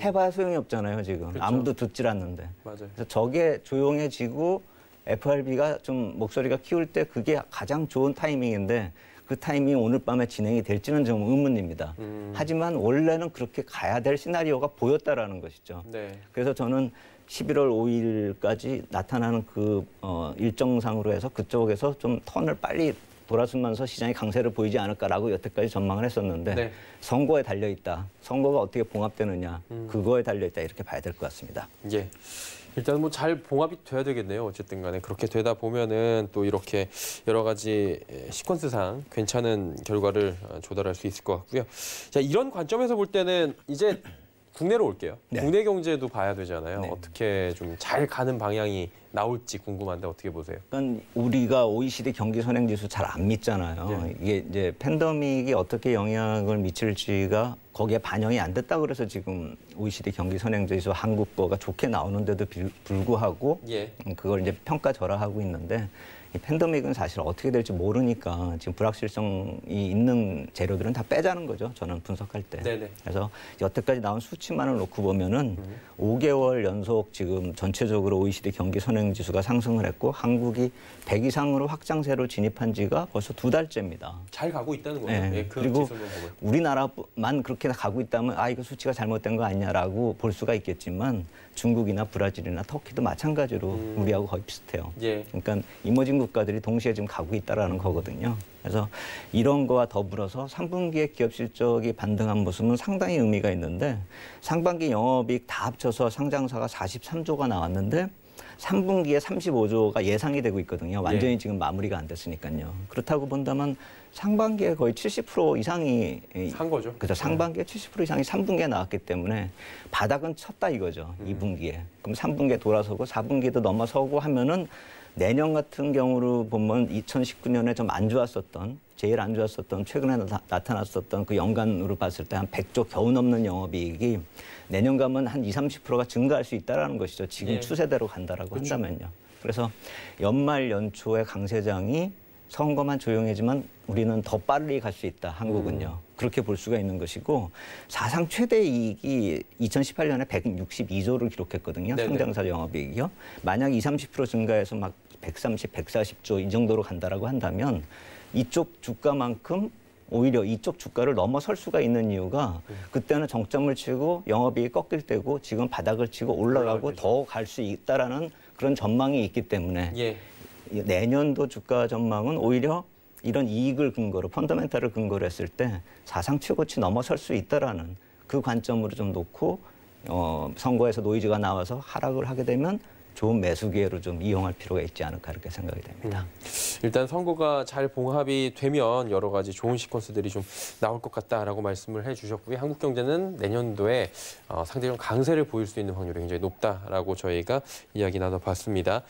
해봐야 소용이 없잖아요, 지금. 그렇죠. 아무도 듣질 않는데. 맞아요. 그래서 저게 조용해지고 FRB가 좀 목소리가 키울 때 그게 가장 좋은 타이밍인데 그 타이밍이 오늘 밤에 진행이 될지는 좀 의문입니다. 하지만 원래는 그렇게 가야 될 시나리오가 보였다라는 것이죠. 그래서 저는 11월 5일까지 나타나는 그 일정상으로 해서 그쪽에서 좀 턴을 빨리 돌아서면서 시장이 강세를 보이지 않을까라고 여태까지 전망을 했었는데 선거에 달려있다. 선거가 어떻게 봉합되느냐. 그거에 달려있다. 이렇게 봐야 될 것 같습니다. 일단 뭐 잘 봉합이 돼야 되겠네요. 어쨌든 간에 그렇게 되다 보면은 또 이렇게 여러 가지 시퀀스상 괜찮은 결과를 조달할 수 있을 것 같고요. 자, 이런 관점에서 볼 때는 이제 국내로 올게요. 국내 경제도 봐야 되잖아요. 어떻게 좀 잘 가는 방향이 나올지 궁금한데 어떻게 보세요? 그러니까 우리가 OECD 경기 선행 지수 잘 안 믿잖아요. 이게 이제 팬데믹이 어떻게 영향을 미칠지가 거기에 반영이 안 됐다 그래서 지금 OECD 경기 선행 지수 한국 거가 좋게 나오는데도 불구하고 그걸 이제 평가절하하고 있는데 이 팬데믹은 사실 어떻게 될지 모르니까 지금 불확실성이 있는 재료들은 다 빼자는 거죠. 저는 분석할 때. 그래서 여태까지 나온 수치만을 놓고 보면은 5개월 연속 지금 전체적으로 OECD 경기 선행 지수가 상승을 했고 한국이 100 이상으로 확장세로 진입한 지가 벌써 2달째입니다. 잘 가고 있다는 거예요. 그리고 우리나라만 그렇게 가고 있다면 아 이거 수치가 잘못된 거 아니냐라고 볼 수가 있겠지만 중국이나 브라질이나 터키도 마찬가지로 우리하고 거의 비슷해요. 그러니까 이머징 국가들이 동시에 지금 가고 있다라는 거거든요. 그래서 이런 거와 더불어서 3분기에 기업 실적이 반등한 모습은 상당히 의미가 있는데 상반기 영업이익 다 합쳐서 상장사가 43조가 나왔는데 3분기에 35조가 예상이 되고 있거든요. 완전히 지금 마무리가 안 됐으니까요. 그렇다고 본다면 상반기에 거의 70% 이상이 산 거죠. 그죠. 상반기에 70% 이상이 3분기에 나왔기 때문에 바닥은 쳤다 이거죠. 2분기에. 그럼 3분기에 돌아서고 4분기에도 넘어서고 하면은 내년 같은 경우로 보면 2019년에 좀 안 좋았었던 제일 안 좋았었던 최근에 나타났었던 그 연간으로 봤을 때 한 100조 겨우 넘는 영업이익이 내년 가면 한 20-30%가 증가할 수 있다는 것이죠. 지금 추세대로 간다라고 한다면요. 그래서 연말 연초에 강세장이 선거만 조용해지만 우리는 더 빨리 갈 수 있다. 한국은요. 그렇게 볼 수가 있는 것이고 사상 최대 이익이 2018년에 162조를 기록했거든요. 상장사 영업이익이요. 만약 20-30% 증가해서 막 130, 140조 이 정도로 간다라고 한다면 이쪽 주가만큼 오히려 이쪽 주가를 넘어설 수가 있는 이유가 그때는 정점을 치고 영업이익이 꺾일 때고 지금 바닥을 치고 올라가고 더 갈 수 있다라는 그런 전망이 있기 때문에 내년도 주가 전망은 오히려 이런 이익을 근거로 펀더멘탈을 근거로 했을 때 사상 최고치 넘어설 수 있다라는 그 관점으로 좀 놓고 선거에서 노이즈가 나와서 하락을 하게 되면 좋은 매수 기회로 좀 이용할 필요가 있지 않을까 이렇게 생각이 됩니다. 일단 선거가 잘 봉합이 되면 여러 가지 좋은 시퀀스들이 좀 나올 것 같다라고 말씀을 해주셨고요. 한국 경제는 내년도에 상대적으로 강세를 보일 수 있는 확률이 굉장히 높다라고 저희가 이야기 나눠봤습니다.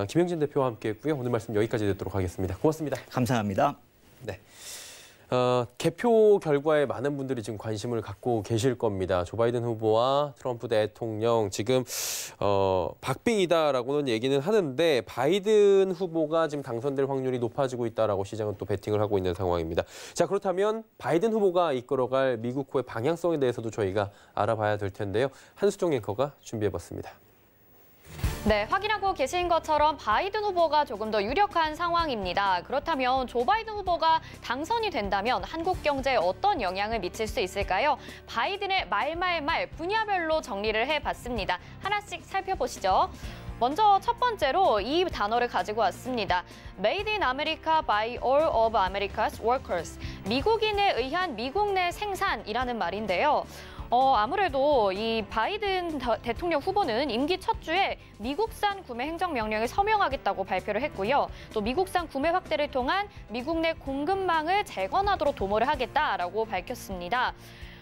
김영진 대표와 함께했고요. 오늘 말씀 여기까지 듣도록 하겠습니다. 고맙습니다. 감사합니다. 네. 개표 결과에 많은 분들이 지금 관심을 갖고 계실 겁니다. 조 바이든 후보와 트럼프 대통령 지금 박빙이다라고는 얘기는 하는데 바이든 후보가 지금 당선될 확률이 높아지고 있다라고 시장은 또 베팅을 하고 있는 상황입니다. 자, 그렇다면 바이든 후보가 이끌어갈 미국 후의 방향성에 대해서도 저희가 알아봐야 될 텐데요. 한수정 앵커가 준비해봤습니다. 네, 확인하고 계신 것처럼 바이든 후보가 조금 더 유력한 상황입니다. 그렇다면 조 바이든 후보가 당선이 된다면 한국 경제에 어떤 영향을 미칠 수 있을까요? 바이든의 말말말 분야별로 정리를 해봤습니다. 하나씩 살펴보시죠. 먼저 첫 번째로 이 단어를 가지고 왔습니다. Made in America by all of America's workers. 미국인에 의한 미국 내 생산이라는 말인데요. 아무래도 이 바이든 대통령 후보는 임기 첫 주에 미국산 구매 행정명령을 서명하겠다고 발표를 했고요. 또 미국산 구매 확대를 통한 미국 내 공급망을 재건하도록 도모를 하겠다라고 밝혔습니다.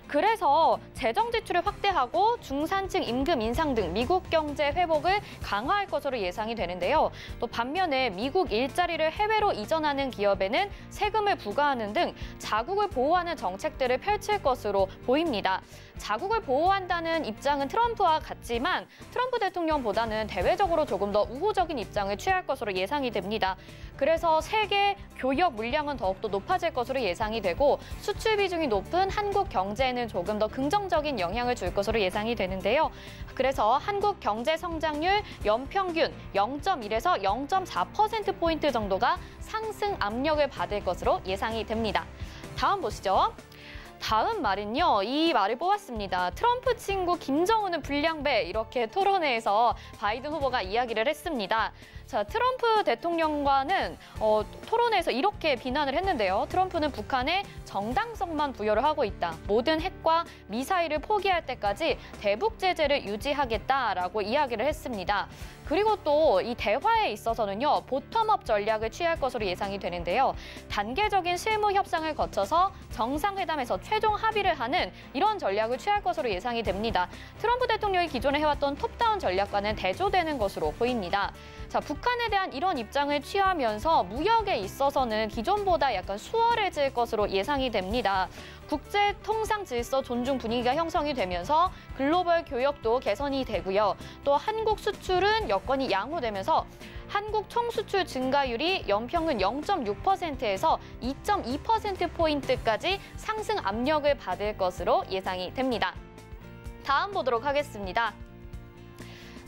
그래서 재정 지출을 확대하고 중산층 임금 인상 등 미국 경제 회복을 강화할 것으로 예상이 되는데요. 또 반면에 미국 일자리를 해외로 이전하는 기업에는 세금을 부과하는 등 자국을 보호하는 정책들을 펼칠 것으로 보입니다. 자국을 보호한다는 입장은 트럼프와 같지만 트럼프 대통령보다는 대외적으로 조금 더 우호적인 입장을 취할 것으로 예상이 됩니다. 그래서 세계 교역 물량은 더욱더 높아질 것으로 예상이 되고 수출 비중이 높은 한국 경제에는 조금 더 긍정적인 영향을 줄 것으로 예상이 되는데요. 그래서 한국 경제 성장률 연평균 0.1에서 0.4%포인트 정도가 상승 압력을 받을 것으로 예상이 됩니다. 다음 보시죠. 다음 말은요, 이 말을 뽑았습니다. 트럼프 친구 김정은은 불량배, 이렇게 토론회에서 바이든 후보가 이야기를 했습니다. 자, 트럼프 대통령과는 토론회에서 이렇게 비난을 했는데요. 트럼프는 북한에 정당성만 부여를 하고 있다. 모든 핵과 미사일을 포기할 때까지 대북 제재를 유지하겠다라고 이야기를 했습니다. 그리고 또 이 대화에 있어서는요, 보텀업 전략을 취할 것으로 예상이 되는데요. 단계적인 실무 협상을 거쳐서 정상회담에서 최종 합의를 하는 이런 전략을 취할 것으로 예상이 됩니다. 트럼프 대통령이 기존에 해왔던 톱다운 전략과는 대조되는 것으로 보입니다. 자, 북한에 대한 이런 입장을 취하면서 무역에 있어서는 기존보다 약간 수월해질 것으로 예상이 됩니다. 국제 통상 질서 존중 분위기가 형성이 되면서 글로벌 교역도 개선이 되고요. 또 한국 수출은 여건이 양호되면서 한국 총수출 증가율이 연평균 0.6%에서 2.2%포인트까지 상승 압력을 받을 것으로 예상이 됩니다. 다음 보도록 하겠습니다.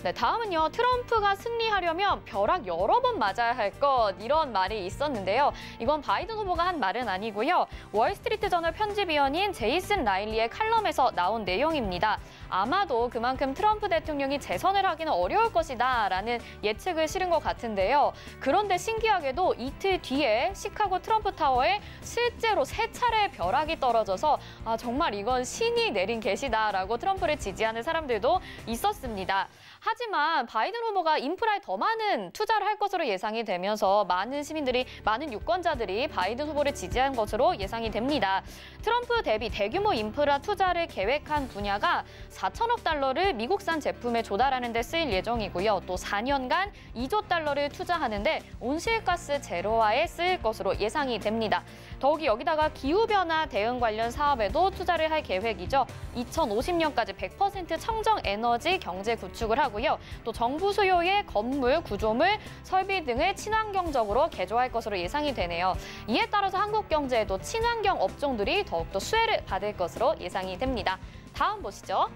네, 다음은요. 트럼프가 승리하려면 벼락 여러 번 맞아야 할 것, 이런 말이 있었는데요. 이건 바이든 후보가 한 말은 아니고요. 월스트리트 저널 편집위원인 제이슨 라일리의 칼럼에서 나온 내용입니다. 아마도 그만큼 트럼프 대통령이 재선을 하기는 어려울 것이다 라는 예측을 실은 것 같은데요. 그런데 신기하게도 이틀 뒤에 시카고 트럼프 타워에 실제로 3차례 벼락이 떨어져서 정말 이건 신이 내린 계시다라고 트럼프를 지지하는 사람들도 있었습니다. 하지만 바이든 후보가 인프라에 더 많은 투자를 할 것으로 예상이 되면서 많은 시민들이, 많은 유권자들이 바이든 후보를 지지한 것으로 예상이 됩니다. 트럼프 대비 대규모 인프라 투자를 계획한 분야가 4천억 달러를 미국산 제품에 조달하는 데 쓰일 예정이고요. 또 4년간 2조 달러를 투자하는 데 온실가스 제로화에 쓰일 것으로 예상이 됩니다. 더욱이 여기다가 기후변화 대응 관련 사업에도 투자를 할 계획이죠. 2050년까지 100% 청정 에너지 경제 구축을 하고요. 또 정부 소유의 건물, 구조물, 설비 등을 친환경적으로 개조할 것으로 예상이 되네요. 이에 따라서 한국 경제에도 친환경 업종들이 더욱더 수혜를 받을 것으로 예상이 됩니다. 다음 보시죠.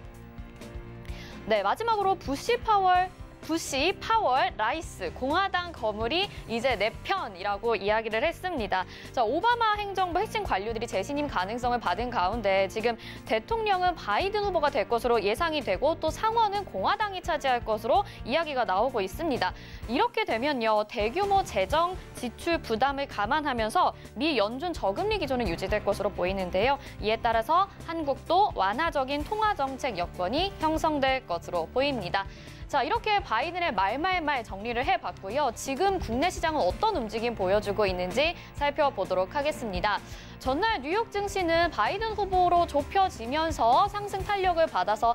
네, 마지막으로 부시 파월 부시, 파월, 라이스, 공화당 거물이 이제 내 편이라고 이야기를 했습니다. 자, 오바마 행정부 핵심 관료들이 재신임 가능성을 받은 가운데 지금 대통령은 바이든 후보가 될 것으로 예상이 되고 또 상원은 공화당이 차지할 것으로 이야기가 나오고 있습니다. 이렇게 되면요, 대규모 재정 지출 부담을 감안하면서 미 연준 저금리 기조는 유지될 것으로 보이는데요. 이에 따라서 한국도 완화적인 통화 정책 여건이 형성될 것으로 보입니다. 자, 이렇게 바이든의 말말말 정리를 해봤고요. 지금 국내 시장은 어떤 움직임 보여주고 있는지 살펴보도록 하겠습니다. 전날 뉴욕 증시는 바이든 후보로 좁혀지면서 상승 탄력을 받아서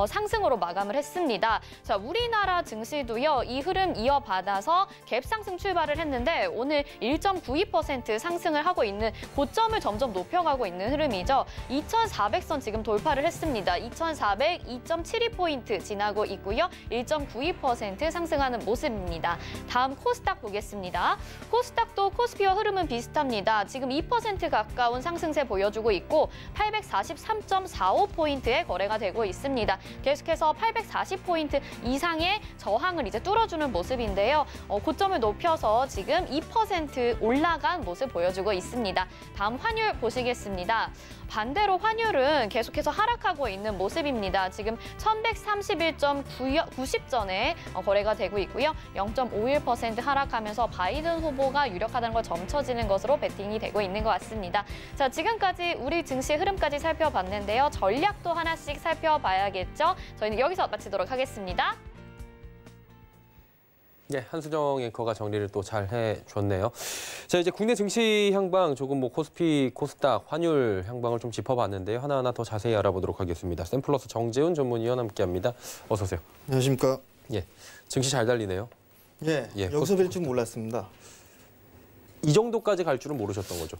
상승으로 마감을 했습니다. 자, 우리나라 증시도요, 이 흐름 이어받아서 갭 상승 출발을 했는데 오늘 1.92% 상승을 하고 있는 고점을 점점 높여가고 있는 흐름이죠. 2,400선 지금 돌파를 했습니다. 2,400, 2.72포인트 지나고 있고요. 1.92% 상승하는 모습입니다. 다음 코스닥 보겠습니다. 코스닥도 코스피와 흐름은 비슷합니다. 지금 2% 가까운 상승세 보여주고 있고 843.45포인트에 거래가 되고 있습니다. 계속해서 840포인트 이상의 저항을 이제 뚫어주는 모습인데요. 고점을 높여서 지금 2% 올라간 모습 보여주고 있습니다. 다음 환율 보시겠습니다. 반대로 환율은 계속해서 하락하고 있는 모습입니다. 지금 1131.90전에 거래가 되고 있고요. 0.51% 하락하면서 바이든 후보가 유력하다는 걸 점쳐지는 것으로 베팅이 되고 있는 것 같습니다. 자, 지금까지 우리 증시 흐름까지 살펴봤는데요. 전략도 하나씩 살펴봐야겠죠. 저희는 여기서 마치도록 하겠습니다. 네, 한수정 앵커가 정리를 또 잘 해줬네요. 자, 이제 국내 증시 향방 조금 뭐 코스피, 코스닥, 환율 향방을 좀 짚어봤는데요. 하나하나 더 자세히 알아보도록 하겠습니다. 샘플러스 정재훈 전문위원 함께합니다. 어서 오세요. 안녕하십니까. 예, 증시 잘 달리네요. 예, 여기서 뵐 줄 몰랐습니다. 이 정도까지 갈 줄은 모르셨던 거죠?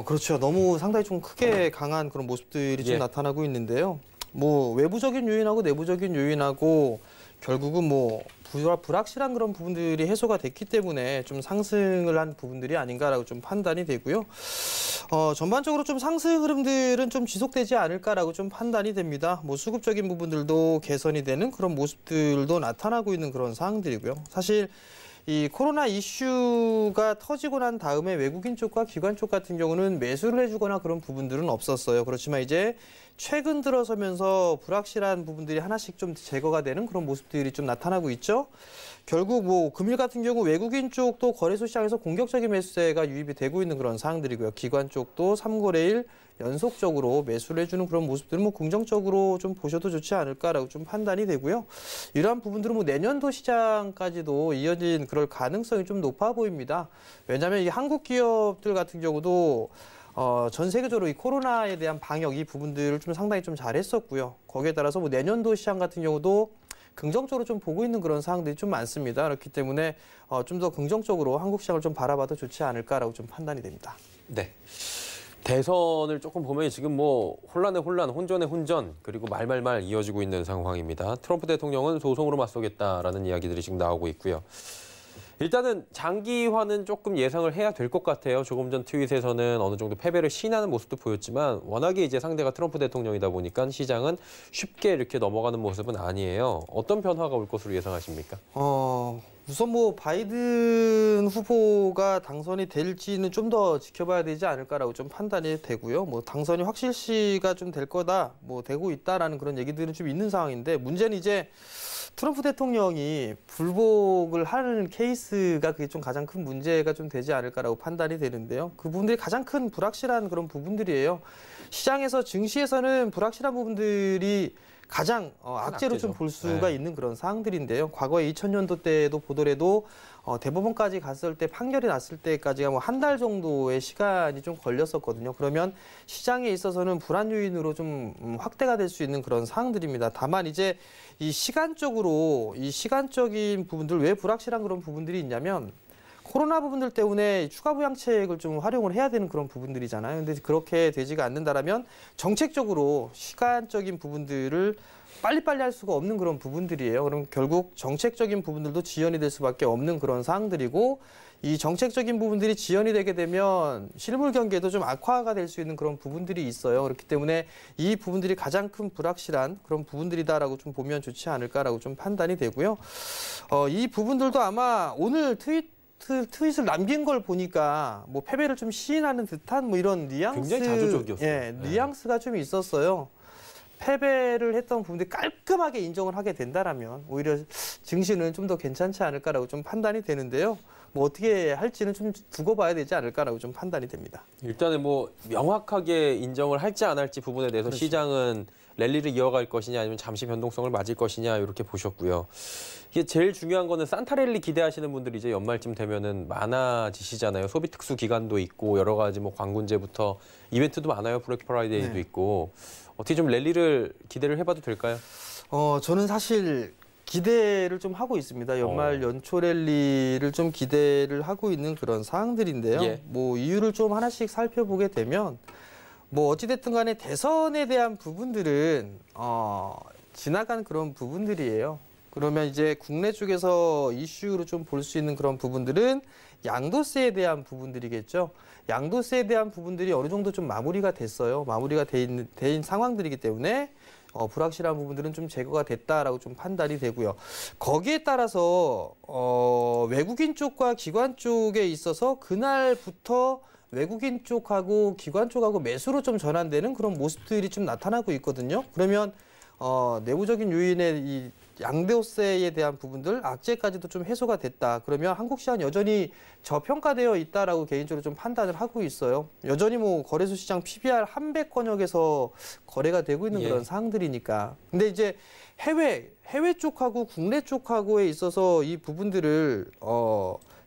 그렇죠. 너무 상당히 좀 크게 강한 그런 모습들이 좀 나타나고 있는데요. 뭐 외부적인 요인하고 내부적인 요인하고 결국은 뭐 불확실한 그런 부분들이 해소가 됐기 때문에 좀 상승을 한 부분들이 아닌가라고 좀 판단이 되고요. 전반적으로 좀 상승 흐름들은 좀 지속되지 않을까라고 좀 판단이 됩니다. 뭐 수급적인 부분들도 개선이 되는 그런 모습들도 나타나고 있는 그런 상황들이고요. 사실 이 코로나 이슈가 터지고 난 다음에 외국인 쪽과 기관 쪽 같은 경우는 매수를 해주거나 그런 부분들은 없었어요. 그렇지만 이제 최근 들어서면서 불확실한 부분들이 하나씩 좀 제거가 되는 그런 모습들이 좀 나타나고 있죠. 결국 뭐 금일 같은 경우 외국인 쪽도 거래소 시장에서 공격적인 매수세가 유입이 되고 있는 그런 상황들이고요. 기관 쪽도 3거래일 연속적으로 매수를 해주는 그런 모습들은 뭐 긍정적으로 좀 보셔도 좋지 않을까라고 좀 판단이 되고요. 이러한 부분들은 뭐 내년도 시장까지도 이어진 그럴 가능성이 좀 높아 보입니다. 왜냐하면 이 한국 기업들 같은 경우도 전 세계적으로 이 코로나에 대한 방역 이 부분들을 좀 상당히 좀 잘했었고요. 거기에 따라서 뭐 내년도 시장 같은 경우도 긍정적으로 좀 보고 있는 그런 상황들이 좀 많습니다. 그렇기 때문에 좀 더 긍정적으로 한국 시장을 좀 바라봐도 좋지 않을까라고 좀 판단이 됩니다. 네. 대선을 조금 보면 지금 뭐 혼란의 혼란, 혼전의 혼전, 그리고 말말말 이어지고 있는 상황입니다. 트럼프 대통령은 소송으로 맞서겠다라는 이야기들이 지금 나오고 있고요. 일단은 장기화는 조금 예상을 해야 될 것 같아요. 조금 전 트윗에서는 어느 정도 패배를 시인하는 모습도 보였지만 워낙에 이제 상대가 트럼프 대통령이다 보니까 시장은 쉽게 이렇게 넘어가는 모습은 아니에요. 어떤 변화가 올 것으로 예상하십니까? 우선 뭐 바이든 후보가 당선이 될지는 좀 더 지켜봐야 되지 않을까라고 좀 판단이 되고요. 뭐 당선이 확실시가 좀 될 거다, 뭐 되고 있다라는 그런 얘기들은 좀 있는 상황인데 문제는 이제 트럼프 대통령이 불복을 하는 케이스가 그게 좀 가장 큰 문제가 좀 되지 않을까라고 판단이 되는데요. 그 부분들이 가장 큰 불확실한 그런 부분들이에요. 시장에서 증시에서는 불확실한 부분들이 가장 악재로 좀 볼 수가 있는 그런 사항들인데요. 과거에 2000년도 때도 보더라도 대법원까지 갔을 때 판결이 났을 때까지가 뭐 한 달 정도의 시간이 좀 걸렸었거든요. 그러면 시장에 있어서는 불안 요인으로 좀 확대가 될 수 있는 그런 사항들입니다. 다만 이제 이 시간적인 부분들 왜 불확실한 그런 부분들이 있냐면 코로나 부분들 때문에 추가 부양책을 좀 활용을 해야 되는 그런 부분들이잖아요. 근데 그렇게 되지가 않는다라면 정책적으로 시간적인 부분들을 빨리빨리 할 수가 없는 그런 부분들이에요. 그럼 결국 정책적인 부분들도 지연이 될 수밖에 없는 그런 사항들이고 이 정책적인 부분들이 지연이 되게 되면 실물 경기에도 좀 악화가 될 수 있는 그런 부분들이 있어요. 그렇기 때문에 이 부분들이 가장 큰 불확실한 그런 부분들이다라고 좀 보면 좋지 않을까라고 좀 판단이 되고요. 이 부분들도 아마 오늘 트윗을 남긴 걸 보니까 뭐 패배를 좀 시인하는 듯한 뭐 이런 뉘앙스, 굉장히 자조적이었어요. 예, 뉘앙스가 좀 있었어요. 패배를 했던 부분들이 깔끔하게 인정을 하게 된다라면 오히려 증시는 좀 더 괜찮지 않을까라고 좀 판단이 되는데요. 뭐 어떻게 할지는 좀 두고 봐야 되지 않을까라고 좀 판단이 됩니다. 일단은 뭐 명확하게 인정을 할지 안 할지 부분에 대해서 그렇죠. 시장은 랠리를 이어갈 것이냐 아니면 잠시 변동성을 맞을 것이냐 이렇게 보셨고요. 이게 제일 중요한 거는 산타 랠리 기대하시는 분들이 이제 연말쯤 되면은 많아지시잖아요. 소비 특수 기간도 있고 여러 가지 뭐 광군제부터 이벤트도 많아요. 블랙 프라이데이도 네. 있고 어떻게 좀 랠리를 기대를 해봐도 될까요? 저는 사실 기대를 좀 하고 있습니다. 연말 연초 랠리를 좀 기대를 하고 있는 그런 사항들인데요. 예. 뭐 이유를 좀 하나씩 살펴보게 되면 뭐 어찌됐든 간에 대선에 대한 부분들은 지나간 그런 부분들이에요. 그러면 이제 국내 쪽에서 이슈로 좀 볼 수 있는 그런 부분들은 양도세에 대한 부분들이겠죠. 양도세에 대한 부분들이 어느 정도 좀 마무리가 됐어요. 마무리가 된 상황들이기 때문에 불확실한 부분들은 좀 제거가 됐다라고 좀 판단이 되고요. 거기에 따라서 외국인 쪽과 기관 쪽에 있어서 그날부터 외국인 쪽하고 기관 쪽하고 매수로 좀 전환되는 그런 모습들이 좀 나타나고 있거든요. 그러면 내부적인 요인의 이 양도세에 대한 부분들, 악재까지도 좀 해소가 됐다. 그러면 한국 시장 여전히 저평가되어 있다라고 개인적으로 좀 판단을 하고 있어요. 여전히 뭐 거래소 시장 PBR 100권역에서 거래가 되고 있는 그런 사항들이니까. 근데 이제 해외 쪽하고 국내 쪽하고에 있어서 이 부분들을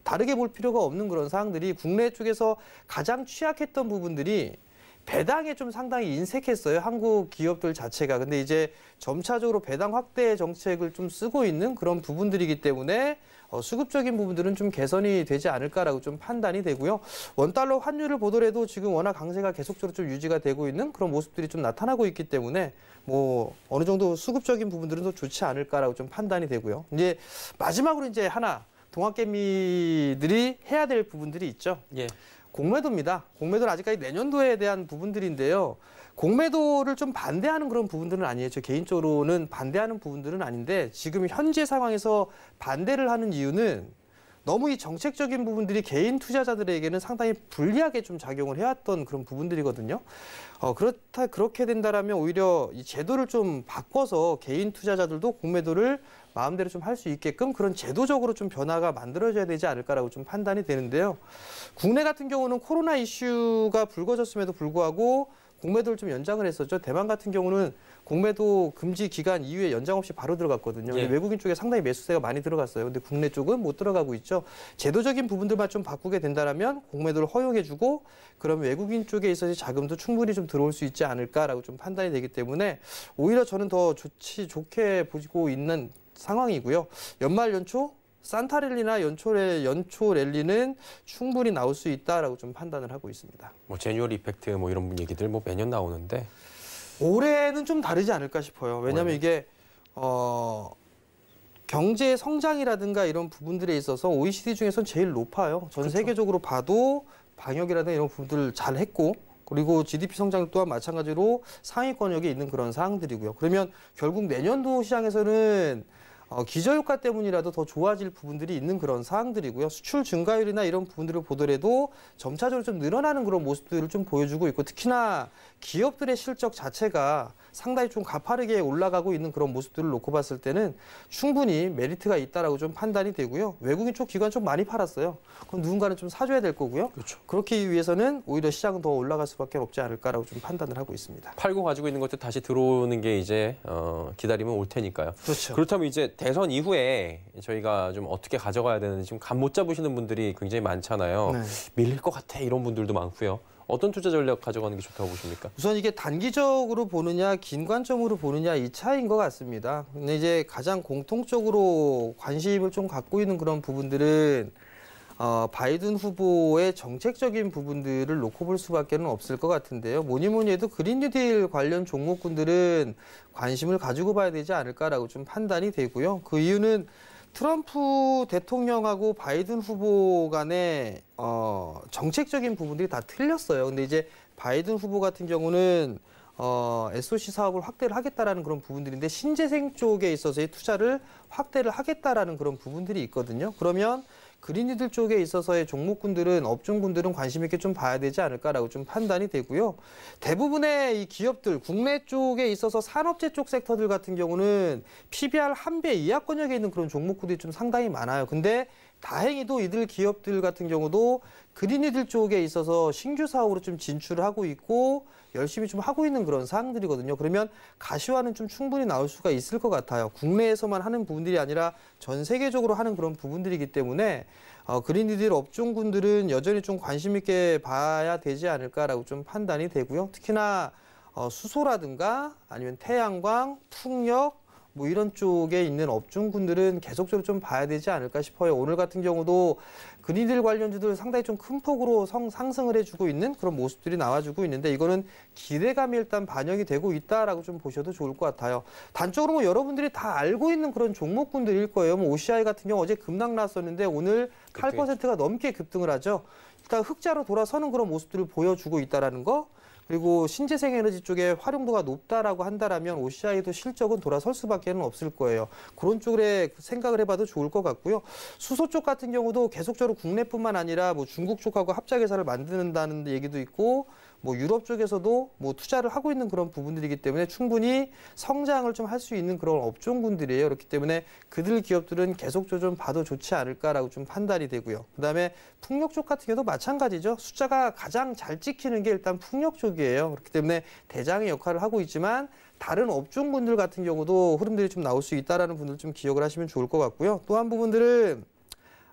다르게 볼 필요가 없는 그런 사항들이 국내 쪽에서 가장 취약했던 부분들이 배당에 좀 상당히 인색했어요. 한국 기업들 자체가. 근데 이제 점차적으로 배당 확대 정책을 좀 쓰고 있는 그런 부분들이기 때문에 수급적인 부분들은 좀 개선이 되지 않을까라고 좀 판단이 되고요. 원달러 환율을 보더라도 지금 워낙 강세가 계속적으로 좀 유지가 되고 있는 그런 모습들이 좀 나타나고 있기 때문에 뭐 어느 정도 수급적인 부분들은 더 좋지 않을까라고 좀 판단이 되고요. 이제 마지막으로 이제 하나 동학개미들이 해야 될 부분들이 있죠. 예. 공매도입니다. 공매도는 아직까지 내년도에 대한 부분들인데요. 공매도를 좀 반대하는 그런 부분들은 아니에요. 저 개인적으로는 반대하는 부분들은 아닌데 지금 현재 상황에서 반대를 하는 이유는 너무 이 정책적인 부분들이 개인 투자자들에게는 상당히 불리하게 좀 작용을 해왔던 그런 부분들이거든요. 그렇게 된다라면 오히려 이 제도를 좀 바꿔서 개인 투자자들도 공매도를 마음대로 좀 할 수 있게끔 그런 제도적으로 좀 변화가 만들어져야 되지 않을까라고 좀 판단이 되는데요. 국내 같은 경우는 코로나 이슈가 불거졌음에도 불구하고 공매도를 좀 연장을 했었죠. 대만 같은 경우는 공매도 금지 기간 이후에 연장 없이 바로 들어갔거든요. 근데 외국인 쪽에 상당히 매수세가 많이 들어갔어요. 근데 국내 쪽은 못 들어가고 있죠. 제도적인 부분들만 좀 바꾸게 된다면 공매도를 허용해주고 그러면 외국인 쪽에 있어서 자금도 충분히 좀 들어올 수 있지 않을까라고 좀 판단이 되기 때문에 오히려 저는 더 좋게 보고 있는 상황이고요. 연말 연초 산타 랠리나 연초 랠리는 충분히 나올 수 있다라고 좀 판단을 하고 있습니다. 뭐 제뉴얼 이펙트 뭐 이런 얘기들 뭐 매년 나오는데 올해는 좀 다르지 않을까 싶어요. 왜냐하면 이게 경제 성장이라든가 이런 부분들에 있어서 OECD 중에서는 제일 높아요. 전 세계적으로 봐도 방역이라든가 이런 부분들을 잘 했고 그리고 GDP 성장 또한 마찬가지로 상위권역에 있는 그런 사항들이고요. 그러면 결국 내년도 시장에서는 기저효과 때문이라도 더 좋아질 부분들이 있는 그런 사항들이고요. 수출 증가율이나 이런 부분들을 보더라도 점차적으로 좀 늘어나는 그런 모습들을 좀 보여주고 있고 특히나 기업들의 실적 자체가 상당히 좀 가파르게 올라가고 있는 그런 모습들을 놓고 봤을 때는 충분히 메리트가 있다라고 좀 판단이 되고요. 외국인 쪽 기관 좀 많이 팔았어요. 그럼 누군가는 좀 사줘야 될 거고요. 그렇죠. 그렇기 위해서는 오히려 시장은 더 올라갈 수밖에 없지 않을까라고 좀 판단을 하고 있습니다. 팔고 가지고 있는 것들 다시 들어오는 게 이제 기다리면 올 테니까요. 그렇죠. 그렇다면 이제 대선 이후에 저희가 좀 어떻게 가져가야 되는지 지금 감 못 잡으시는 분들이 굉장히 많잖아요. 네. 밀릴 것 같아 이런 분들도 많고요. 어떤 투자 전략 가져가는 게 좋다고 보십니까? 우선 이게 단기적으로 보느냐 긴 관점으로 보느냐 이 차이인 것 같습니다. 근데 이제 가장 공통적으로 관심을 좀 갖고 있는 그런 부분들은 바이든 후보의 정책적인 부분들을 놓고 볼 수밖에 없을 것 같은데요. 뭐니 뭐니 해도 그린 뉴딜 관련 종목군들은 관심을 가지고 봐야 되지 않을까라고 좀 판단이 되고요. 그 이유는 트럼프 대통령하고 바이든 후보 간의 정책적인 부분들이 다 틀렸어요. 근데 이제 바이든 후보 같은 경우는 SOC 사업을 확대를 하겠다라는 그런 부분들인데 신재생 쪽에 있어서의 투자를 확대를 하겠다라는 그런 부분들이 있거든요. 그러면 그린뉴딜 쪽에 있어서의 종목군들은 업종군들은 관심 있게 좀 봐야 되지 않을까라고 좀 판단이 되고요. 대부분의 이 기업들 국내 쪽에 있어서 산업재 쪽 섹터들 같은 경우는 PBR 1배 이하권역에 있는 그런 종목군들이 좀 상당히 많아요. 근데 다행히도 이들 기업들 같은 경우도 그린뉴딜 쪽에 있어서 신규 사업으로 좀 진출을 하고 있고 열심히 좀 하고 있는 그런 사항들이거든요. 그러면 가시화는 좀 충분히 나올 수가 있을 것 같아요. 국내에서만 하는 부분들이 아니라 전 세계적으로 하는 그런 부분들이기 때문에 그린뉴딜 업종군들은 여전히 좀 관심 있게 봐야 되지 않을까라고 좀 판단이 되고요. 특히나 수소라든가 아니면 태양광, 풍력 뭐 이런 쪽에 있는 업종군들은 계속적으로 좀 봐야 되지 않을까 싶어요. 오늘 같은 경우도 그린뉴딜 관련주들 상당히 좀 큰 폭으로 상승을 해주고 있는 그런 모습들이 나와주고 있는데 이거는 기대감이 일단 반영이 되고 있다라고 좀 보셔도 좋을 것 같아요. 단적으로 뭐 여러분들이 다 알고 있는 그런 종목군들일 거예요. 뭐 OCI 같은 경우 어제 급락 났었는데 오늘 8%가 넘게 급등을 하죠. 일단 흑자로 돌아서는 그런 모습들을 보여주고 있다라는 거. 그리고 신재생 에너지 쪽에 활용도가 높다라고 한다라면 OCI도 실적은 돌아설 수밖에 없을 거예요. 그런 쪽에 생각을 해봐도 좋을 것 같고요. 수소 쪽 같은 경우도 계속적으로 국내뿐만 아니라 뭐 중국 쪽하고 합작회사를 만드는다는 얘기도 있고 뭐 유럽 쪽에서도 뭐 투자를 하고 있는 그런 부분들이기 때문에 충분히 성장을 좀 할 수 있는 그런 업종군들이에요. 그렇기 때문에 그들 기업들은 계속적으로 좀 봐도 좋지 않을까라고 좀 판단이 되고요. 그다음에 풍력 쪽 같은 경우도 마찬가지죠. 숫자가 가장 잘 찍히는 게 일단 풍력 쪽이에요. 그렇기 때문에 대장의 역할을 하고 있지만 다른 업종군들 같은 경우도 흐름들이 좀 나올 수 있다라는 분들 좀 기억을 하시면 좋을 것 같고요. 또 한 부분들은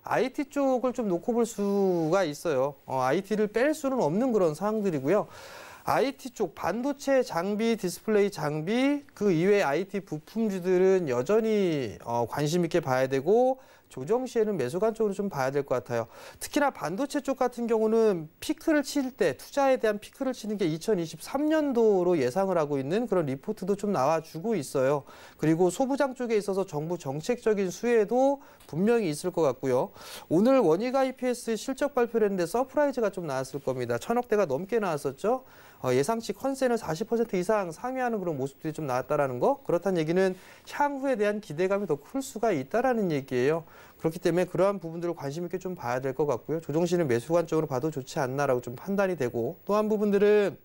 IT 쪽을 좀 놓고 볼 수가 있어요. IT를 뺄 수는 없는 그런 상황들이고요. IT 쪽 반도체 장비, 디스플레이 장비, 그 이외의 IT 부품주들은 여전히 관심 있게 봐야 되고 조정 시에는 매수 관점으로 좀 봐야 될 것 같아요. 특히나 반도체 쪽 같은 경우는 피크를 칠 때 투자에 대한 피크를 치는 게 2023년도로 예상을 하고 있는 그런 리포트도 좀 나와주고 있어요. 그리고 소부장 쪽에 있어서 정부 정책적인 수혜도 분명히 있을 것 같고요. 오늘 원익 IPS 실적 발표를 했는데 서프라이즈가 좀 나왔을 겁니다. 1,000억대가 넘게 나왔었죠. 예상치 컨센을 40% 이상 상회하는 그런 모습들이 좀 나왔다라는 거. 그렇다는 얘기는 향후에 대한 기대감이 더 클 수가 있다라는 얘기예요. 그렇기 때문에 그러한 부분들을 관심 있게 좀 봐야 될 것 같고요. 조정시는 매수 관점으로 봐도 좋지 않나라고 좀 판단이 되고 또 한 부분들은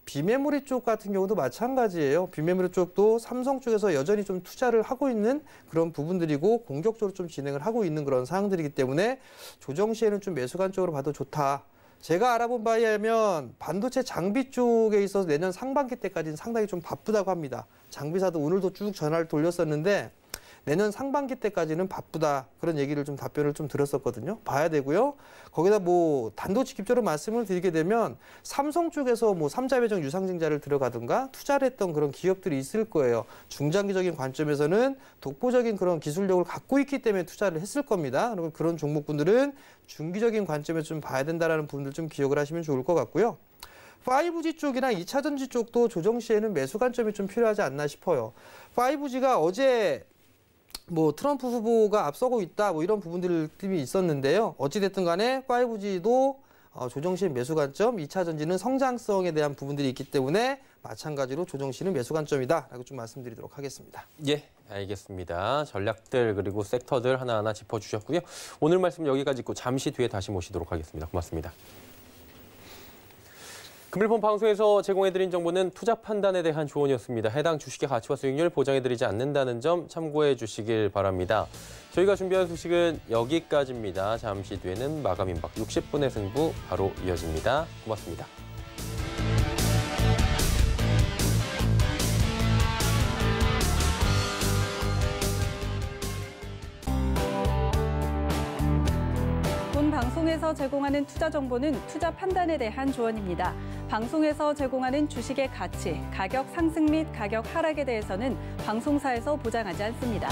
비메모리 쪽 같은 경우도 마찬가지예요. 비메모리 쪽도 삼성 쪽에서 여전히 좀 투자를 하고 있는 그런 부분들이고 공격적으로 좀 진행을 하고 있는 그런 상황들이기 때문에 조정 시에는 좀 매수 관점으로 봐도 좋다. 제가 알아본 바에 의하면 반도체 장비 쪽에 있어서 내년 상반기 때까지는 상당히 좀 바쁘다고 합니다. 장비사도 오늘도 쭉 전화를 돌렸었는데 내년 상반기 때까지는 바쁘다. 그런 얘기를 좀 답변을 좀 들었었거든요. 봐야 되고요. 거기다 뭐 단도직입적으로 말씀을 드리게 되면 삼성 쪽에서 뭐 3자 배정 유상증자를 들어가든가 투자를 했던 그런 기업들이 있을 거예요. 중장기적인 관점에서는 독보적인 그런 기술력을 갖고 있기 때문에 투자를 했을 겁니다. 그리고 그런 종목분들은 중기적인 관점에서 좀 봐야 된다라는 부분들 좀 기억을 하시면 좋을 것 같고요. 5G 쪽이나 2차전지 쪽도 조정 시에는 매수 관점이 좀 필요하지 않나 싶어요. 5G가 어제 뭐 트럼프 후보가 앞서고 있다 뭐 이런 부분들이 있었는데요. 어찌됐든 간에 5G도 조정 시 매수 관점, 2차 전지는 성장성에 대한 부분들이 있기 때문에 마찬가지로 조정 시는 매수 관점이다라고 좀 말씀드리도록 하겠습니다. 예, 알겠습니다. 전략들 그리고 섹터들 하나하나 짚어주셨고요. 오늘 말씀 여기까지 있고 잠시 뒤에 다시 모시도록 하겠습니다. 고맙습니다. 금일본 방송에서 제공해드린 정보는 투자 판단에 대한 조언이었습니다. 해당 주식의 가치와 수익률 보장해드리지 않는다는 점 참고해 주시길 바랍니다. 저희가 준비한 소식은 여기까지입니다. 잠시 뒤에는 마감 임박 60분의 승부 바로 이어집니다. 고맙습니다. 방송에서 제공하는 투자 정보는 투자 판단에 대한 조언입니다. 방송에서 제공하는 주식의 가치, 가격 상승 및 가격 하락에 대해서는 방송사에서 보장하지 않습니다.